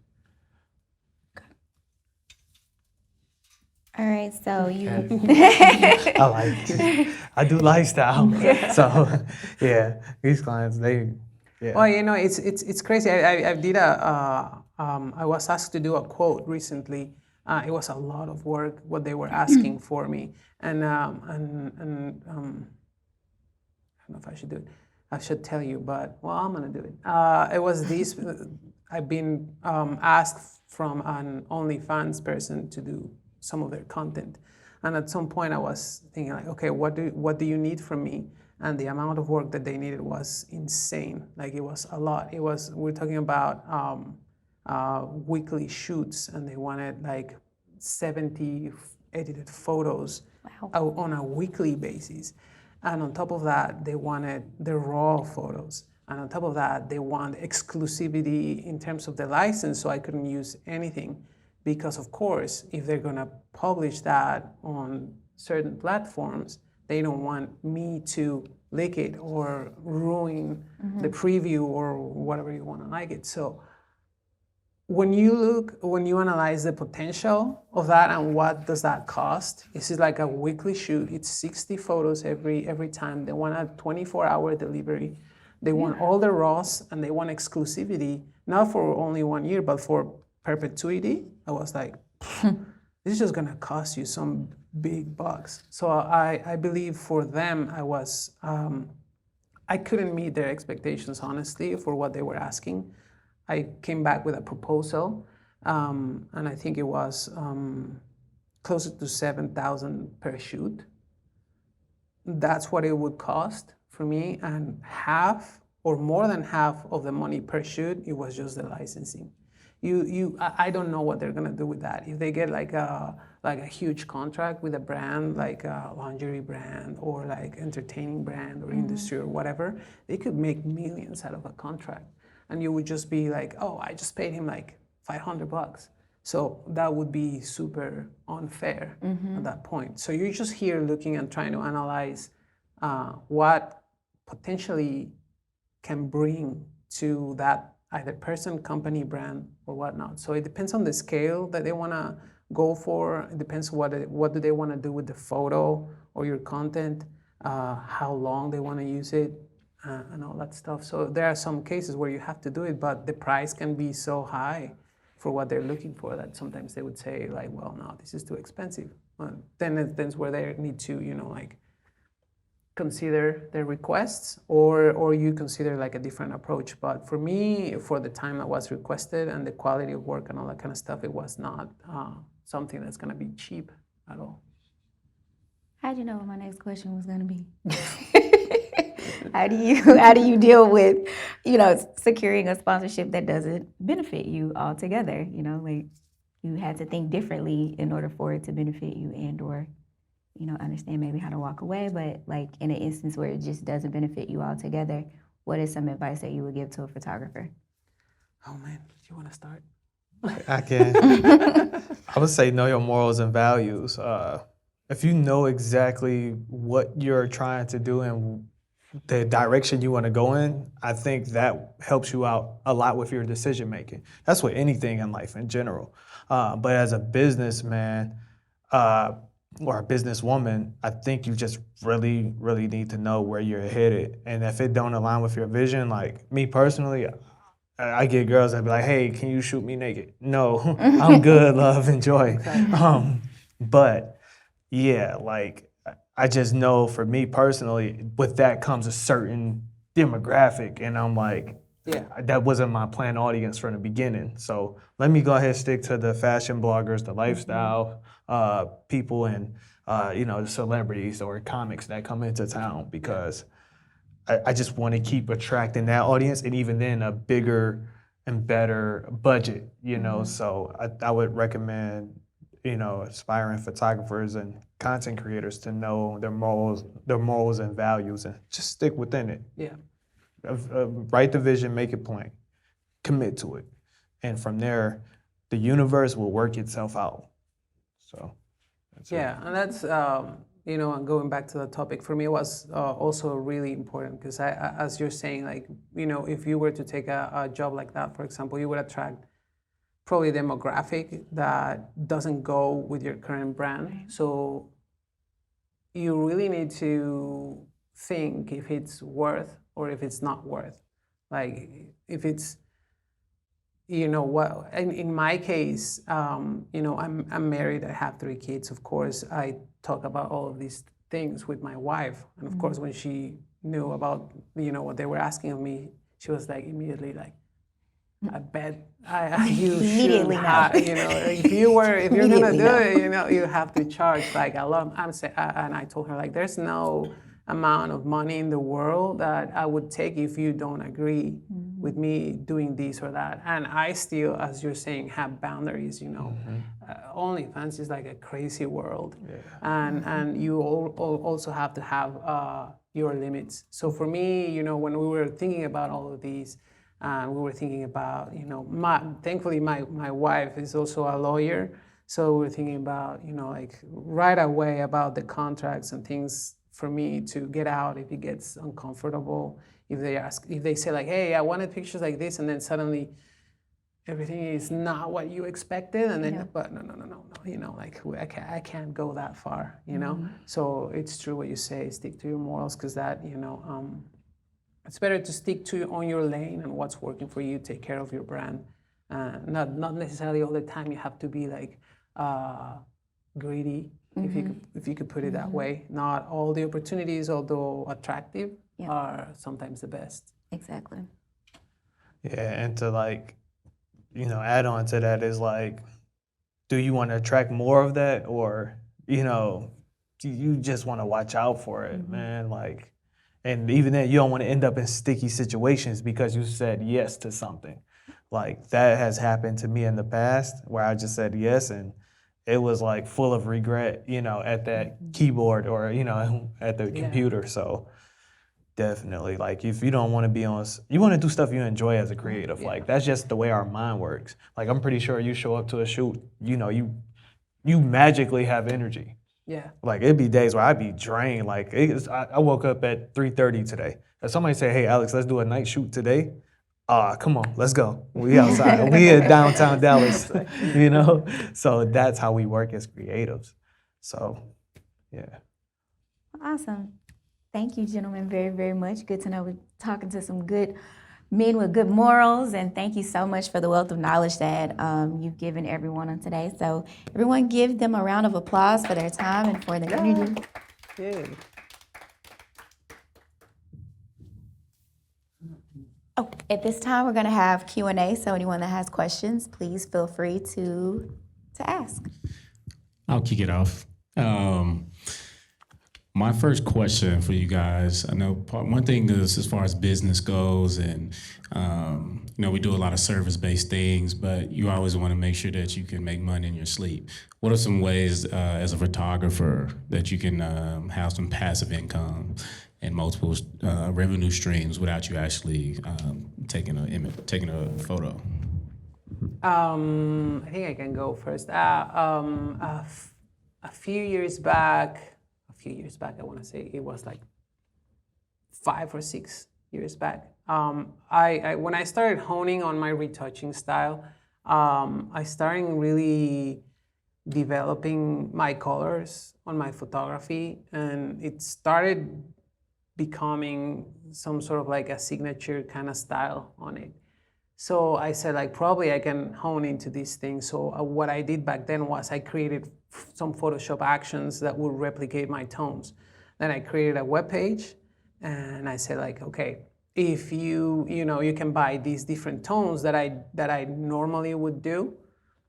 Speaker 1: All right, so you.
Speaker 2: I like it. I do lifestyle. So, yeah, these clients, yeah.
Speaker 3: Well, it's crazy. I was asked to do a quote recently. It was a lot of work what they were asking for me, and I don't know if I should do it. I should tell you, but well, I'm gonna do it. It was this. I've been asked from an OnlyFans person to do some of their content, and at some point I was thinking like, okay, what do you need from me? And the amount of work that they needed was insane. Like it was a lot. We're talking about weekly shoots, and they wanted like 70 edited photos on a weekly basis. And on top of that, they wanted the raw photos. And on top of that, they want exclusivity in terms of the license, so I couldn't use anything. Because of course, if they're gonna publish that on certain platforms, they don't want me to leak it or ruin the preview or whatever you want to like it. So when you analyze the potential of that and what does that cost, this is like a weekly shoot. It's 60 photos every time. They want a 24-hour delivery. They want all the raws, and they want exclusivity, not for only 1 year, but for perpetuity. I was like, this is just gonna cost you some big bucks. So I believe for them, I couldn't meet their expectations, honestly, for what they were asking. I came back with a proposal, and I think it was closer to $7,000 per shoot. That's what it would cost for me, and half or more than half of the money per shoot, it was just the licensing. I don't know what they're gonna do with that. If they get like a huge contract with a brand, like a lingerie brand or like entertaining brand or industry or whatever, they could make millions out of a contract. And you would just be like, oh, I just paid him like $500. So that would be super unfair at that point. So you're just here looking and trying to analyze what potentially can bring to that either person, company, brand, or whatnot. So it depends on the scale that they want to go for. It depends what do they want to do with the photo or your content, how long they want to use it, and all that stuff. So there are some cases where you have to do it, but the price can be so high for what they're looking for that sometimes they would say like, well, no, this is too expensive. Then it's where they need to, consider their requests, or you consider like a different approach. But for me, for the time that was requested and the quality of work and all that kind of stuff, it was not something that's going to be cheap at all.
Speaker 1: How'd you know what my next question was going to be? How do you deal with, securing a sponsorship that doesn't benefit you altogether? Like you had to think differently in order for it to benefit you and/or understand maybe how to walk away. But like in an instance where it just doesn't benefit you altogether, what is some advice that you would give to a photographer?
Speaker 3: Oh man, do you want to start?
Speaker 2: I can. I would say know your morals and values. If you know exactly what you're trying to do and the direction you want to go in, I think that helps you out a lot with your decision making. That's with anything in life in general. But as a businessman or a businesswoman, I think you just really, really need to know where you're headed. And if it don't align with your vision, like me personally, I get girls that be like, "Hey, can you shoot me naked?" No, I'm good, love, enjoy. But yeah, like I just know for me personally, with that comes a certain demographic, and I'm like,
Speaker 3: Yeah.
Speaker 2: that wasn't my planned audience from the beginning. So let me go ahead and stick to the fashion bloggers, the lifestyle people, and the celebrities or comics that come into town because I just want to keep attracting that audience, and even then a bigger and better budget. So I would recommend aspiring photographers and content creators to know their morals and values, and just stick within it.
Speaker 3: Yeah.
Speaker 2: Write the vision, make it plain, commit to it, and from there, the universe will work itself out. So, that's it.
Speaker 3: Yeah, and that's and going back to the topic, for me it was also really important because as you're saying, like, if you were to take a job like that, for example, you would attract probably demographic that doesn't go with your current brand.
Speaker 1: Right.
Speaker 3: So you really need to think if it's worth or if it's not worth. Like if it's, what in my case, I'm married, I have 3 kids. Of course, I talk about all of these things with my wife, and of course, when she knew about what they were asking of me, she was like immediately like, I bet you
Speaker 1: Immediately
Speaker 3: should
Speaker 1: no.
Speaker 3: have, if you're gonna
Speaker 1: Immediately
Speaker 3: do
Speaker 1: no.
Speaker 3: it, you have to charge like a lot. And I told her like, there's no amount of money in the world that I would take if you don't agree with me doing this or that. And I still, as you're saying, have boundaries. OnlyFans is like a crazy world, and you also have to have your limits. So for me, when we were thinking about all of these. We were thinking about, thankfully my wife is also a lawyer. So we were thinking about, like right away about the contracts and things for me to get out if it gets uncomfortable. If they say like, hey, I wanted pictures like this, and then suddenly everything is not what you expected, and then, but no, like I can't go that far, So it's true what you say, stick to your morals, because that, it's better to stick to on your lane and what's working for you. Take care of your brand. Not necessarily all the time you have to be like greedy, if you could put it that way. Not all the opportunities, although attractive, are sometimes the best.
Speaker 1: Exactly.
Speaker 2: Yeah, and to add on to that is like, do you want to attract more of that, or do you just want to watch out for it, man? Like. And even then, you don't want to end up in sticky situations because you said yes to something. Like that has happened to me in the past where I just said yes and it was like full of regret, at that keyboard or, at the computer. So definitely, like if you don't want to you want to do stuff you enjoy as a creative. Like that's just the way our mind works. Like I'm pretty sure you show up to a shoot, you magically have energy.
Speaker 3: Yeah.
Speaker 2: Like it'd be days where I'd be drained. Like I woke up at 3:30 today. If somebody say, "Hey, Alex, let's do a night shoot today," come on, let's go. We outside. We in downtown Dallas. So that's how we work as creatives. So, yeah.
Speaker 1: Awesome. Thank you, gentlemen, very, very much. Good to know we're talking to some good men with good morals, and thank you so much for the wealth of knowledge that you've given everyone on today. So everyone give them a round of applause for their time and for their energy.
Speaker 3: Yeah.
Speaker 1: Oh, at this time, we're going to have Q&A, so anyone that has questions, please feel free to ask.
Speaker 4: I'll kick it off. My first question for you guys, I know one thing is as far as business goes, and we do a lot of service-based things, but you always want to make sure that you can make money in your sleep. What are some ways as a photographer that you can have some passive income and multiple revenue streams without you actually taking a photo?
Speaker 3: I think I can go first. A few years back, I want to say it was like 5 or 6 years back. When I started honing on my retouching style, I started really developing my colors on my photography, and it started becoming some sort of like a signature kind of style on it. So I said, like, probably I can hone into these things. So what I did back then was I created some Photoshop actions that would replicate my tones. Then I created a web page, and I said, like, okay, if you can buy these different tones that I normally would do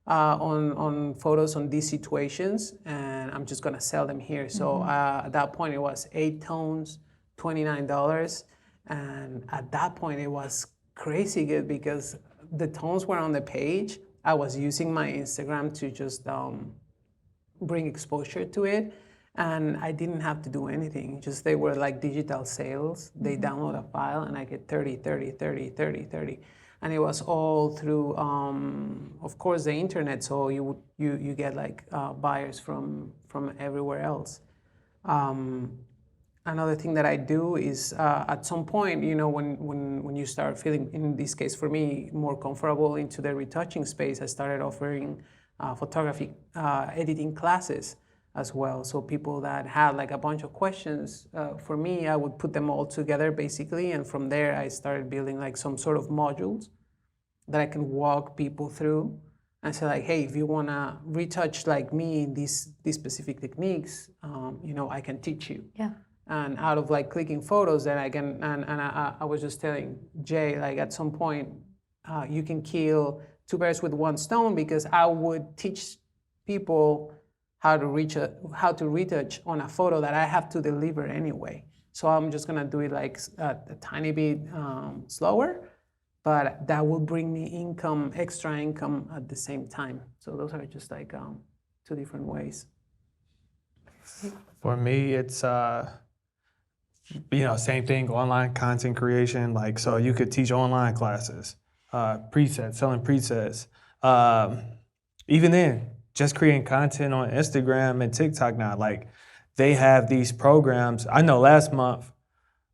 Speaker 3: on photos on these situations, and I'm just gonna sell them here. So at that point it was 8 tones, $29, and at that point it was crazy good because the tones were on the page. I was using my Instagram to just bring exposure to it, and I didn't have to do anything. Just they were like digital sales. They download a file and I get 30, 30, 30, 30, 30. And it was all through, of course, the internet. So you get like buyers from everywhere else. Another thing that I do is at some point, when you start feeling, in this case for me, more comfortable into the retouching space, I started offering photography editing classes as well. So people that had like a bunch of questions for me, I would put them all together basically, and from there I started building like some sort of modules that I can walk people through and say, like, hey, if you wanna retouch like me in these specific techniques, I can teach you.
Speaker 1: Yeah.
Speaker 3: And out of like clicking photos, then I can, and I was just telling Jay, like at some point, you can kill 2 birds with 1 stone, because I would teach people how to retouch on a photo that I have to deliver anyway. So I'm just gonna do it like a tiny bit slower, but that will bring me income, extra income at the same time. So those are just like 2 different ways.
Speaker 2: For me, it's same thing, online content creation. Like, so you could teach online classes, presets, selling presets. Even then, just creating content on Instagram and TikTok now. Like, they have these programs. I know last month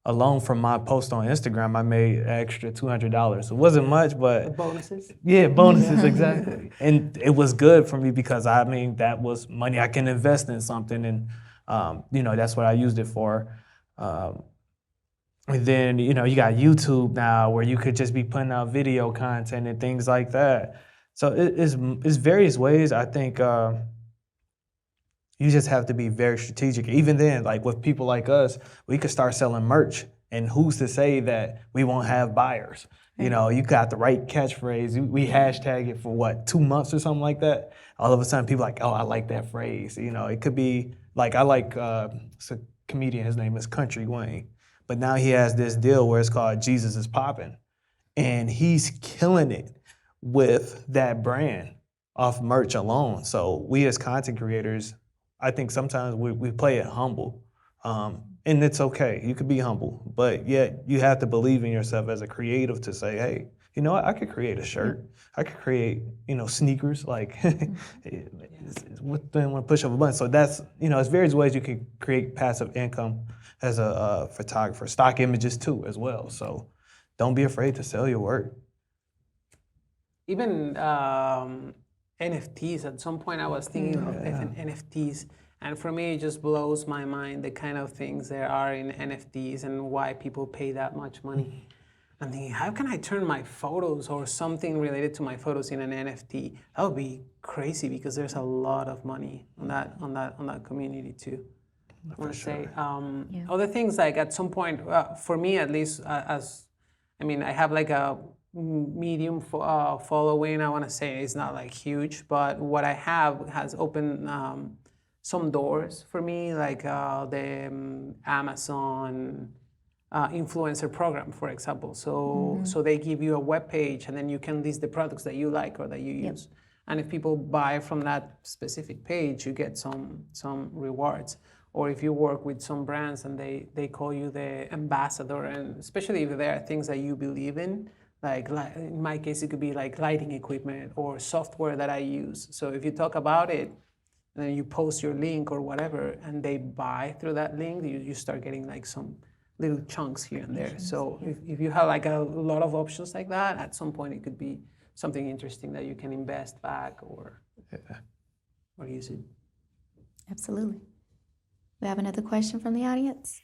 Speaker 2: alone from my post on Instagram, I made an extra $200. It wasn't much, but
Speaker 3: Bonuses?
Speaker 2: yeah, bonuses, exactly. And it was good for me because that was money I can invest in something, and that's what I used it for. And then you got YouTube now where you could just be putting out video content and things like that. So it's various ways. I think you just have to be very strategic. Even then, like with people like us, we could start selling merch, and who's to say that we won't have buyers? You got the right catchphrase. We hashtag it for 2 months or something like that. All of a sudden, people are like, oh, I like that phrase. It could be like, I like it's a comedian. His name is Country Wayne, but now he has this deal where it's called Jesus is Poppin', and he's killing it with that brand off merch alone. So we as content creators, I think sometimes we play it humble, and it's okay. You could be humble, but yet you have to believe in yourself as a creative to say, hey, you know what? I could create a shirt. I could create, sneakers, like within one push of a button. So that's, it's various ways you can create passive income as a photographer. Stock images too, as well. So don't be afraid to sell your work.
Speaker 3: Even NFTs, at some point I was thinking of NFTs, and for me it just blows my mind the kind of things there are in NFTs and why people pay that much money. I'm thinking, how can I turn my photos or something related to my photos in an NFT? That would be crazy, because there's a lot of money on that community too. I want to say other things, like at some point, for me at least, I have like a medium following. I want to say it's not like huge, but what I have has opened some doors for me, like the Amazon influencer program, for example. So they give you a web page, and then you can list the products that you like or that you use. And if people buy from that specific page, you get some rewards. Or if you work with some brands and they call you the ambassador, and especially if there are things that you believe in, like in my case, it could be like lighting equipment or software that I use. So if you talk about it, and then you post your link or whatever, and they buy through that link, you start getting like some little chunks here and there. So if you have like a lot of options like that, at some point it could be something interesting that you can invest back or use it.
Speaker 1: Absolutely. We have another question from the audience.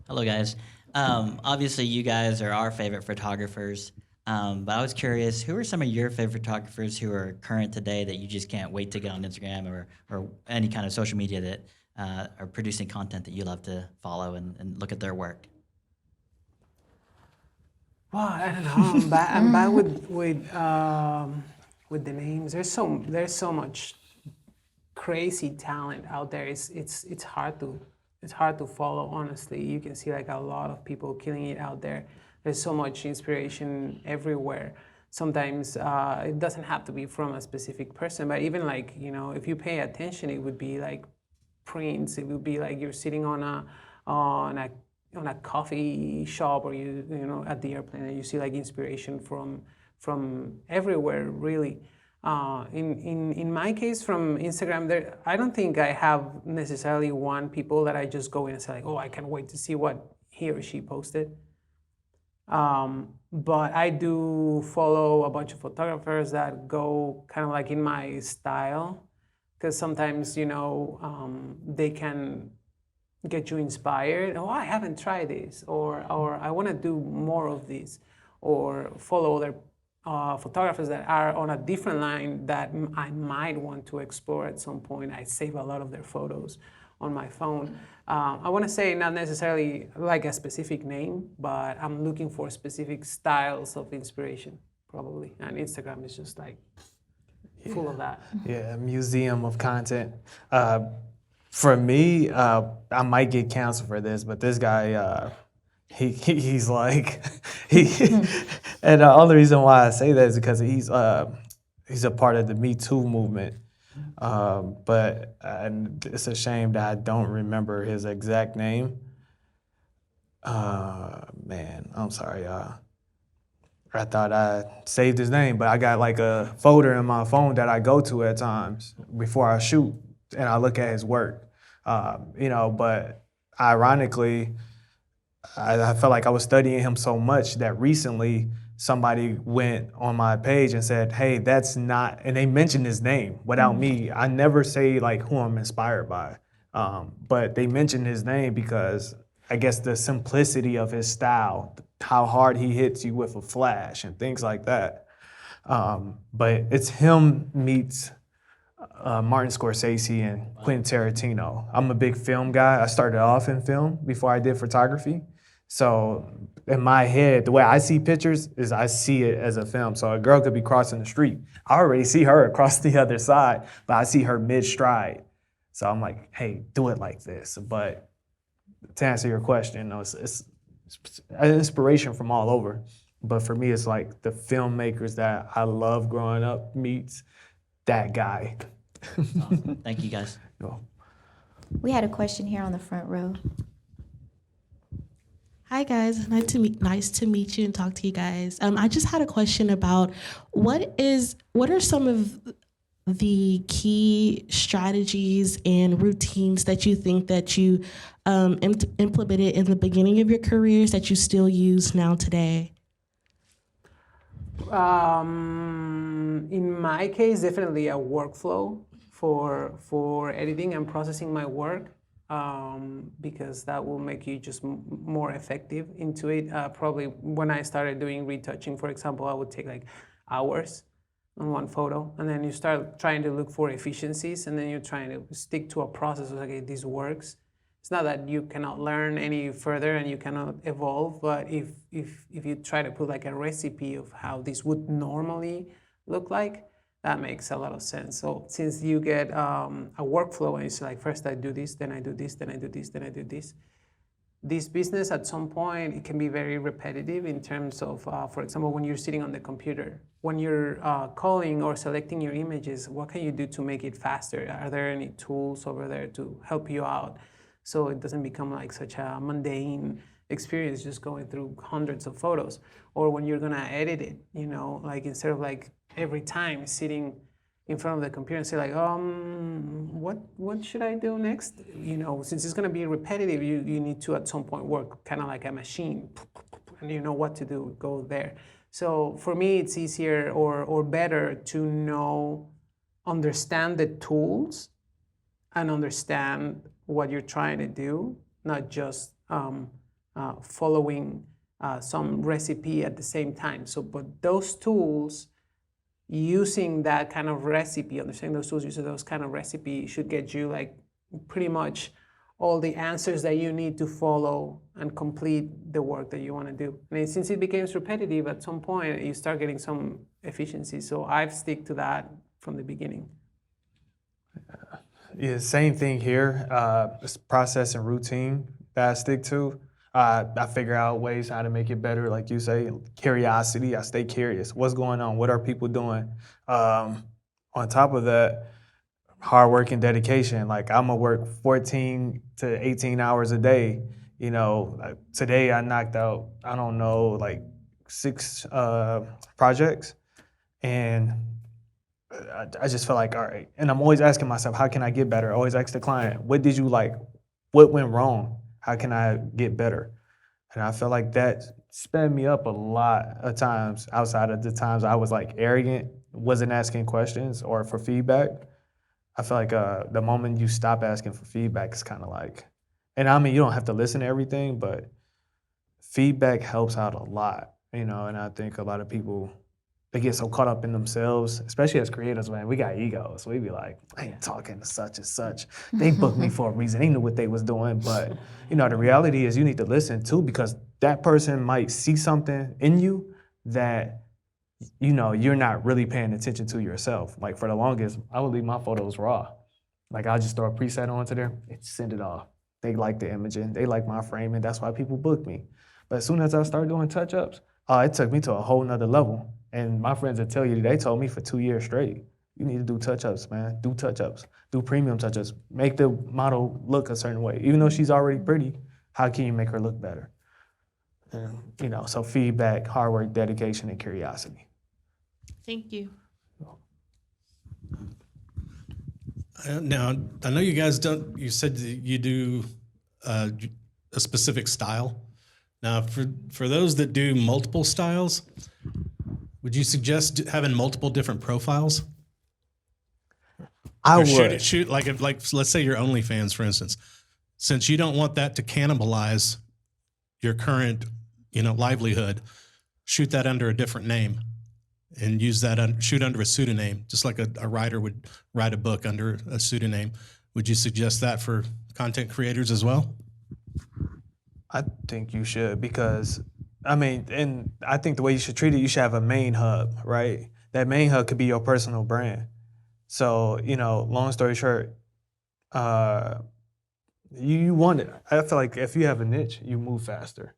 Speaker 5: Hello, guys. Obviously, you guys are our favorite photographers, but I was curious, who are some of your favorite photographers who are current today that you just can't wait to get on Instagram or any kind of social media that are producing content that you love to follow and look at their work?
Speaker 3: Well, I don't know. I'm bad with the names. There's so much crazy talent out there. It's hard to follow, honestly. You can see like a lot of people killing it out there. There's so much inspiration everywhere. Sometimes it doesn't have to be from a specific person, but even like, you know, if you pay attention, it would be like prints. It would be like you're sitting on a coffee shop, or you know, at the airplane, and you see like inspiration from everywhere, really. In my case, from Instagram, I don't think I have necessarily one people that I just go in and say like, oh, I can't wait to see what he or she posted. But I do follow a bunch of photographers that go kind of like in my style, because sometimes, you know, they can get you inspired. Oh, I haven't tried this, or I want to do more of this, or follow other photographers that are on a different line that I might want to explore at some point. I save a lot of their photos on my phone. I want to say not necessarily like a specific name, but I'm looking for specific styles of inspiration, probably. And Instagram is just like full of that.
Speaker 2: Yeah, museum of content. For me, I might get canceled for this, but this guy, he's like, and the only reason why I say that is because he's a part of the Me Too movement. But it's a shame that I don't remember his exact name. Man, I'm sorry, y'all. I thought I saved his name, but I got like a folder in my phone that I go to at times before I shoot, and I look at his work. You know, but ironically, I felt like I was studying him so much that recently somebody went on my page and said, hey, that's not, and they mentioned his name without me. I never say like who I'm inspired by, but they mentioned his name because I guess the simplicity of his style, how hard he hits you with a flash and things like that. But it's him meets Martin Scorsese and Quentin Tarantino. I'm a big film guy. I started off in film before I did photography. So in my head, the way I see pictures is I see it as a film. So a girl could be crossing the street. I already see her across the other side, but I see her mid-stride. So I'm like, hey, do it like this. But to answer your question, it's an inspiration from all over. But for me, it's like the filmmakers that I love growing up meets that guy.
Speaker 5: Awesome. Thank you, guys.
Speaker 1: We had a question here on the front row.
Speaker 6: Hi guys, nice to meet you and talk to you guys. I just had a question about what are some of the key strategies and routines that you think that you implemented in the beginning of your careers that you still use now today?
Speaker 3: In my case, definitely a workflow for editing and processing my work, because that will make you just more effective into it. Probably when I started doing retouching, for example, I would take like hours on one photo, and then you start trying to look for efficiencies, and then you're trying to stick to a process of, okay, this works. It's not that you cannot learn any further and you cannot evolve, but if you try to put like a recipe of how this would normally look like, that makes a lot of sense. So since you get a workflow and it's like, first I do this, then I do this, then I do this, then I do this. This business at some point, it can be very repetitive in terms of, for example, when you're sitting on the computer, when you're calling or selecting your images, what can you do to make it faster? Are there any tools over there to help you out so it doesn't become like such a mundane experience just going through hundreds of photos? Or when you're gonna edit it, you know, like instead of like every time sitting in front of the computer and say like, what should I do next? You know, since it's going to be repetitive, you need to at some point work kind of like a machine, and you know what to do, go there. So for me, it's easier or better to understand the tools and understand what you're trying to do, not just following some recipe at the same time. So, but those tools, using that kind of recipe, understanding those tools, using those kind of recipe should get you like pretty much all the answers that you need to follow and complete the work that you want to do. And since it becomes repetitive, at some point you start getting some efficiency. So I've stick to that from the beginning.
Speaker 2: Yeah, same thing here. It's process and routine that I stick to. I figure out ways how to make it better, like you say. Curiosity, I stay curious. What's going on? What are people doing? On top of that, hard work and dedication. Like I'm gonna work 14 to 18 hours a day. You know, like today I knocked out, I don't know, like 6 projects, and I just feel like, all right. And I'm always asking myself, how can I get better? I always ask the client, what did you like? What went wrong? How can I get better? And I feel like that sped me up a lot of times outside of the times I was like arrogant, wasn't asking questions or for feedback. I feel like the moment you stop asking for feedback, it's kind of like, and I mean, you don't have to listen to everything, but feedback helps out a lot, you know, and I think a lot of people, they get so caught up in themselves, especially as creators, man. We got egos. We be like, I ain't talking to such and such. They booked me for a reason. They knew what they was doing. But, you know, the reality is you need to listen too, because that person might see something in you that, you know, you're not really paying attention to yourself. Like for the longest, I would leave my photos raw. Like I'll just throw a preset onto there and send it off. They like the imaging. They like my framing. That's why people book me. But as soon as I start doing touch-ups, it took me to a whole nother level. And my friends will tell you, they told me for 2 years straight, you need to do touch-ups, man. Do touch-ups. Do premium touch-ups. Make the model look a certain way. Even though she's already pretty, how can you make her look better? And, you know, so feedback, hard work, dedication, and curiosity.
Speaker 6: Thank you.
Speaker 7: Now, I know you guys don't, you said that you do a specific style. Now, for those that do multiple styles, would you suggest having multiple different profiles?
Speaker 2: I
Speaker 7: Or
Speaker 2: would.
Speaker 7: shoot like let's say your OnlyFans, for instance. Since you don't want that to cannibalize your current, you know, livelihood, shoot that under a different name and use that shoot under a pseudonym, just like a writer would write a book under a pseudonym. Would you suggest that for content creators as well?
Speaker 2: I think you should, because, I mean, and I think the way you should treat it, you should have a main hub, right? That main hub could be your personal brand. So, you know, long story short, you want it. I feel like if you have a niche, you move faster,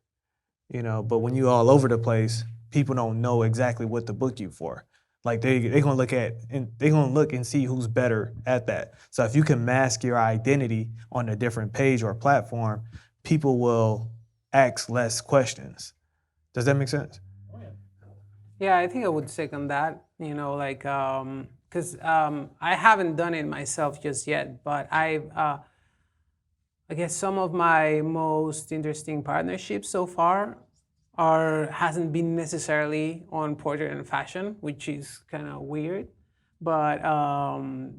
Speaker 2: you know, but when you all over the place, people don't know exactly what to book you for. Like they gonna look at, and they gonna look and see who's better at that. So if you can mask your identity on a different page or platform, people will ask less questions. Does that make sense?
Speaker 3: Yeah, I think I would second that. You know, like, because I haven't done it myself just yet, but I guess some of my most interesting partnerships so far hasn't been necessarily on portrait and fashion, which is kind of weird. But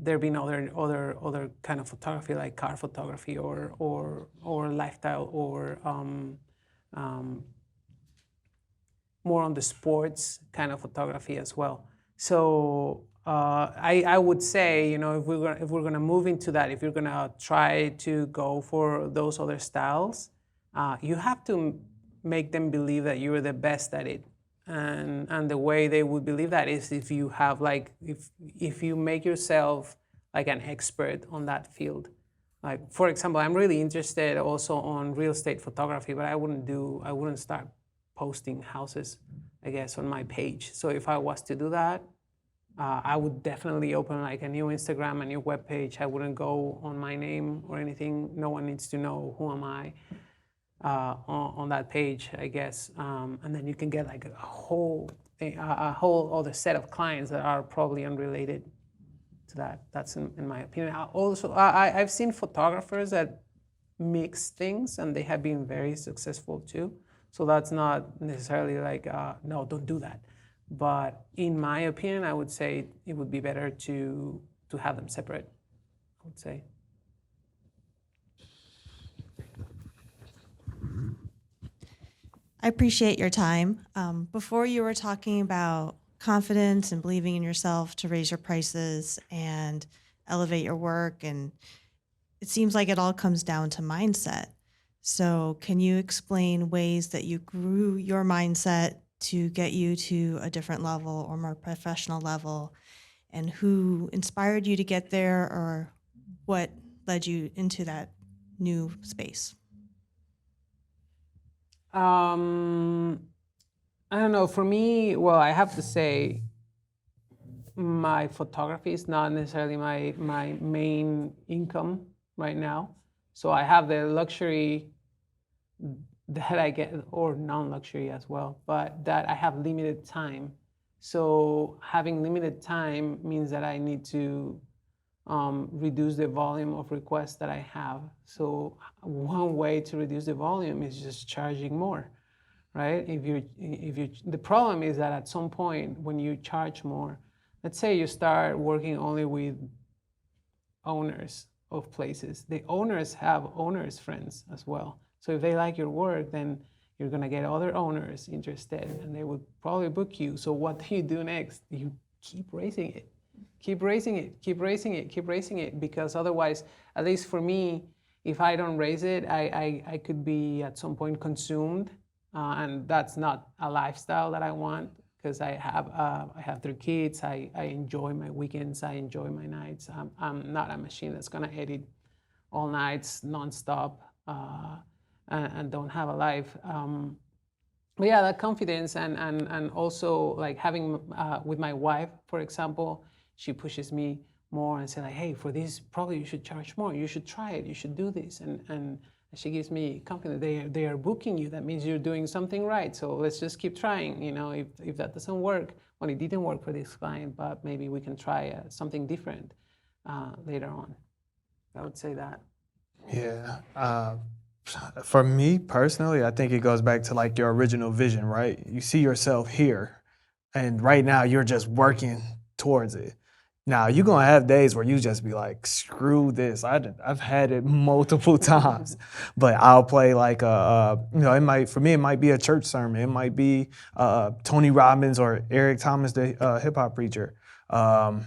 Speaker 3: there've been other kind of photography, like car photography or lifestyle or more on the sports kind of photography as well. So I would say, you know, if we're gonna move into that, if you're gonna try to go for those other styles, you have to make them believe that you're the best at it. And the way they would believe that is if you have like, if you make yourself like an expert on that field. Like, for example, I'm really interested also on real estate photography, but I wouldn't start posting houses, I guess, on my page. So if I was to do that, I would definitely open like a new Instagram, a new web page. I wouldn't go on my name or anything. No one needs to know who am I on that page, I guess. And then you can get like a whole other set of clients that are probably unrelated. that. That's in my opinion. I've seen photographers that mix things, and they have been very successful too. So that's not necessarily like, no, don't do that. But in my opinion, I would say it would be better to have them separate, I would say.
Speaker 8: I appreciate your time. Before you were talking about confidence and believing in yourself to raise your prices and elevate your work, and it seems like it all comes down to mindset. So can you explain ways that you grew your mindset to get you to a different level or more professional level, and who inspired you to get there, or what led you into that new space?
Speaker 3: I don't know. For me, well, I have to say, my photography is not necessarily my main income right now. So I have the luxury that I get, or non-luxury as well, but that I have limited time. So having limited time means that I need to reduce the volume of requests that I have. So one way to reduce the volume is just charging more, right? The problem is that at some point when you charge more, let's say you start working only with owners of places. The owners have owners' friends as well. So if they like your work, then you're gonna get other owners interested, and they would probably book you. So what do you do next? You keep raising it. Keep raising it, keep raising it, keep raising it, because otherwise, at least for me, if I don't raise it, I could be at some point consumed, and that's not a lifestyle that I want, because I have 3 kids. I enjoy my weekends. I enjoy my nights. I'm not a machine that's gonna edit all nights nonstop and don't have a life. But yeah, that confidence and also like having with my wife, for example, she pushes me more and say like, hey, for this, probably you should charge more. You should try it. You should do this. And she gives me confidence. They are booking you. That means you're doing something right. So let's just keep trying. You know, if that doesn't work, well, it didn't work for this client, but maybe we can try something different later on. I would say that.
Speaker 2: Yeah. For me personally, I think it goes back to like your original vision, right? You see yourself here, and right now you're just working towards it. Now you're gonna have days where you just be like, "Screw this!" I've had it multiple times, but I'll play like it might be a church sermon, it might be Tony Robbins or Eric Thomas, the hip hop preacher. But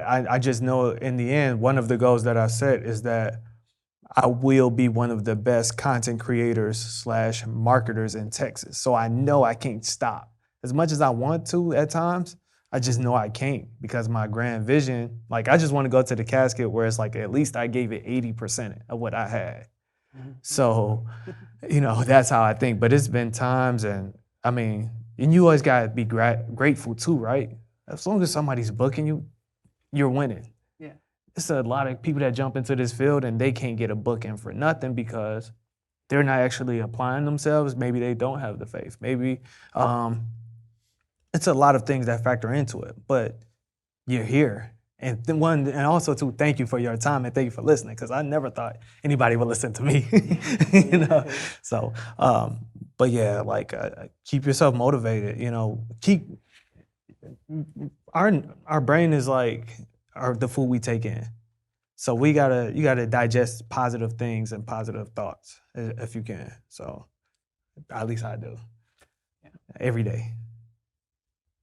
Speaker 2: I just know in the end, one of the goals that I set is that I will be one of the best content creators / marketers in Texas. So I know I can't stop. As much as I want to at times, I just know I can't, because my grand vision, like I just want to go to the casket where it's like at least I gave it 80% of what I had. So, that's how I think. But it's been times, and I mean, and you always got to be grateful too, right? As long as somebody's booking you, you're winning.
Speaker 3: Yeah.
Speaker 2: It's a lot of people that jump into this field and they can't get a booking for nothing because they're not actually applying themselves. Maybe they don't have the faith. Maybe it's a lot of things that factor into it, but you're here. And also too, thank you for your time and thank you for listening, because I never thought anybody would listen to me. So, but yeah, like keep yourself motivated. Our brain is like the food we take in. So you gotta digest positive things and positive thoughts if you can. So at least I do. Every day.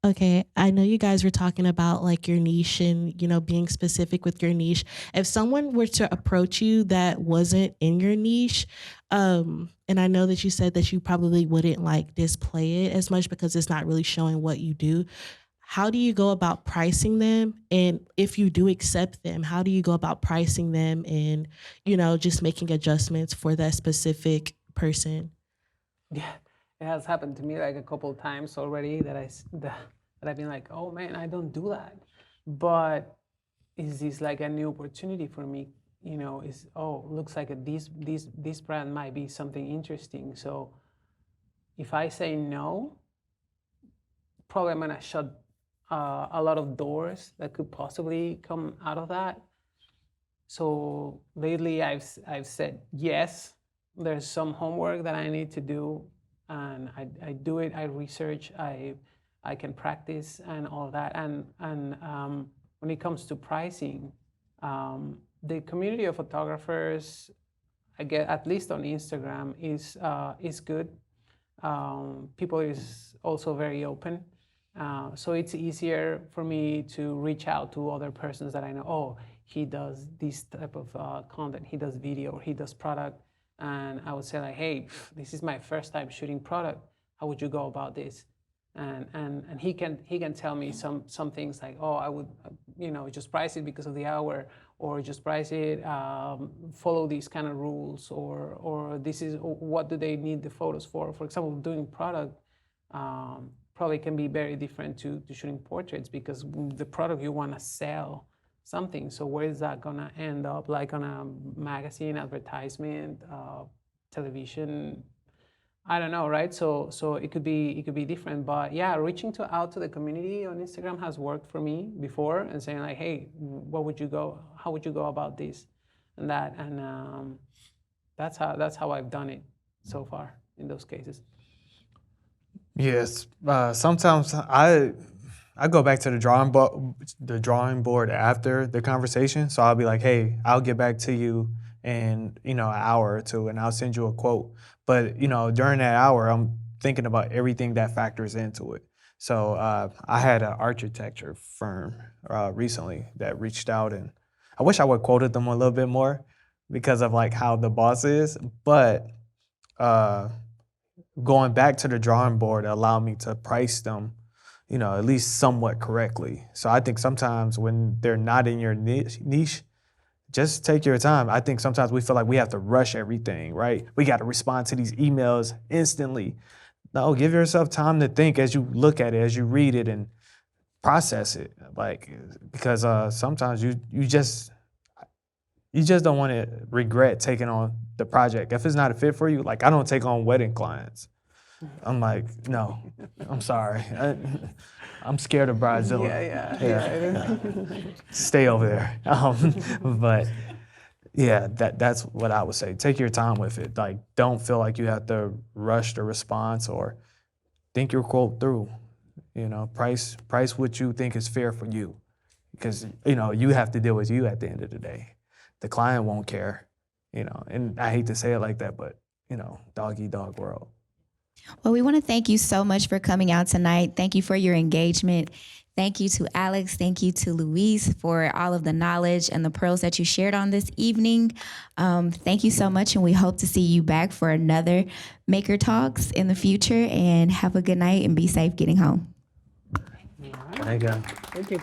Speaker 6: Okay, I know you guys were talking about like your niche and, being specific with your niche. If someone were to approach you that wasn't in your niche, and I know that you said that you probably wouldn't like display it as much because it's not really showing what you do. How do you go about pricing them? And if you do accept them, how do you go about pricing them and, just making adjustments for that specific person?
Speaker 3: Yeah, it has happened to me like a couple of times already that I've been like, oh man, I don't do that. But is this like a new opportunity for me? Looks like this brand might be something interesting. So if I say no, probably I'm gonna shut a lot of doors that could possibly come out of that. So lately I've said yes. There's some homework that I need to do, and I do it. I research. I can practice and all that. And when it comes to pricing, the community of photographers, I get at least on Instagram, is good. People is also very open. So it's easier for me to reach out to other persons that I know. Oh, he does this type of content. He does video. He does product. And I would say like, hey, this is my first time shooting product. How would you go about this? And he can tell me some things like, oh, I would, just price it because of the hour, or just price it, follow these kind of rules, or this is what do they need the photos for. For example, doing product probably can be very different to shooting portraits, because the product you want to sell something. So where is that gonna end up? Like on a magazine, advertisement, television? I don't know, right? So it could be different. But yeah, reaching out to the community on Instagram has worked for me before, and saying like, hey, how would you go about this and that? And that's how I've done it so far in those cases.
Speaker 2: Yes, sometimes I go back to the drawing board after the conversation. So I'll be like, hey, I'll get back to you in an hour or two, and I'll send you a quote. But during that hour, I'm thinking about everything that factors into it. So I had an architecture firm recently that reached out, and I wish I would have quoted them a little bit more because of like how the boss is. But going back to the drawing board allowed me to price them, at least somewhat correctly. So I think sometimes when they're not in your niche, just take your time. I think sometimes we feel like we have to rush everything, right? We got to respond to these emails instantly. No, give yourself time to think as you look at it, as you read it and process it. Because sometimes you just don't want to regret taking on the project. If it's not a fit for you, like I don't take on wedding clients. I'm like, no, I'm sorry. I'm scared of Bridezilla.
Speaker 3: Yeah.
Speaker 2: Stay over there. But yeah, that's what I would say. Take your time with it. Like, don't feel like you have to rush the response, or think your quote through. Price what you think is fair for you, because you have to deal with you at the end of the day. The client won't care. And I hate to say it like that, but dog eat dog world.
Speaker 1: Well, we want to thank you so much for coming out tonight. Thank you for your engagement. Thank you to Alex. Thank you to Luis for all of the knowledge and the pearls that you shared on this evening. Thank you so much, and we hope to see you back for another Maker Talks in the future. And have a good night and be safe getting home.
Speaker 2: Thank you.
Speaker 3: Thank you.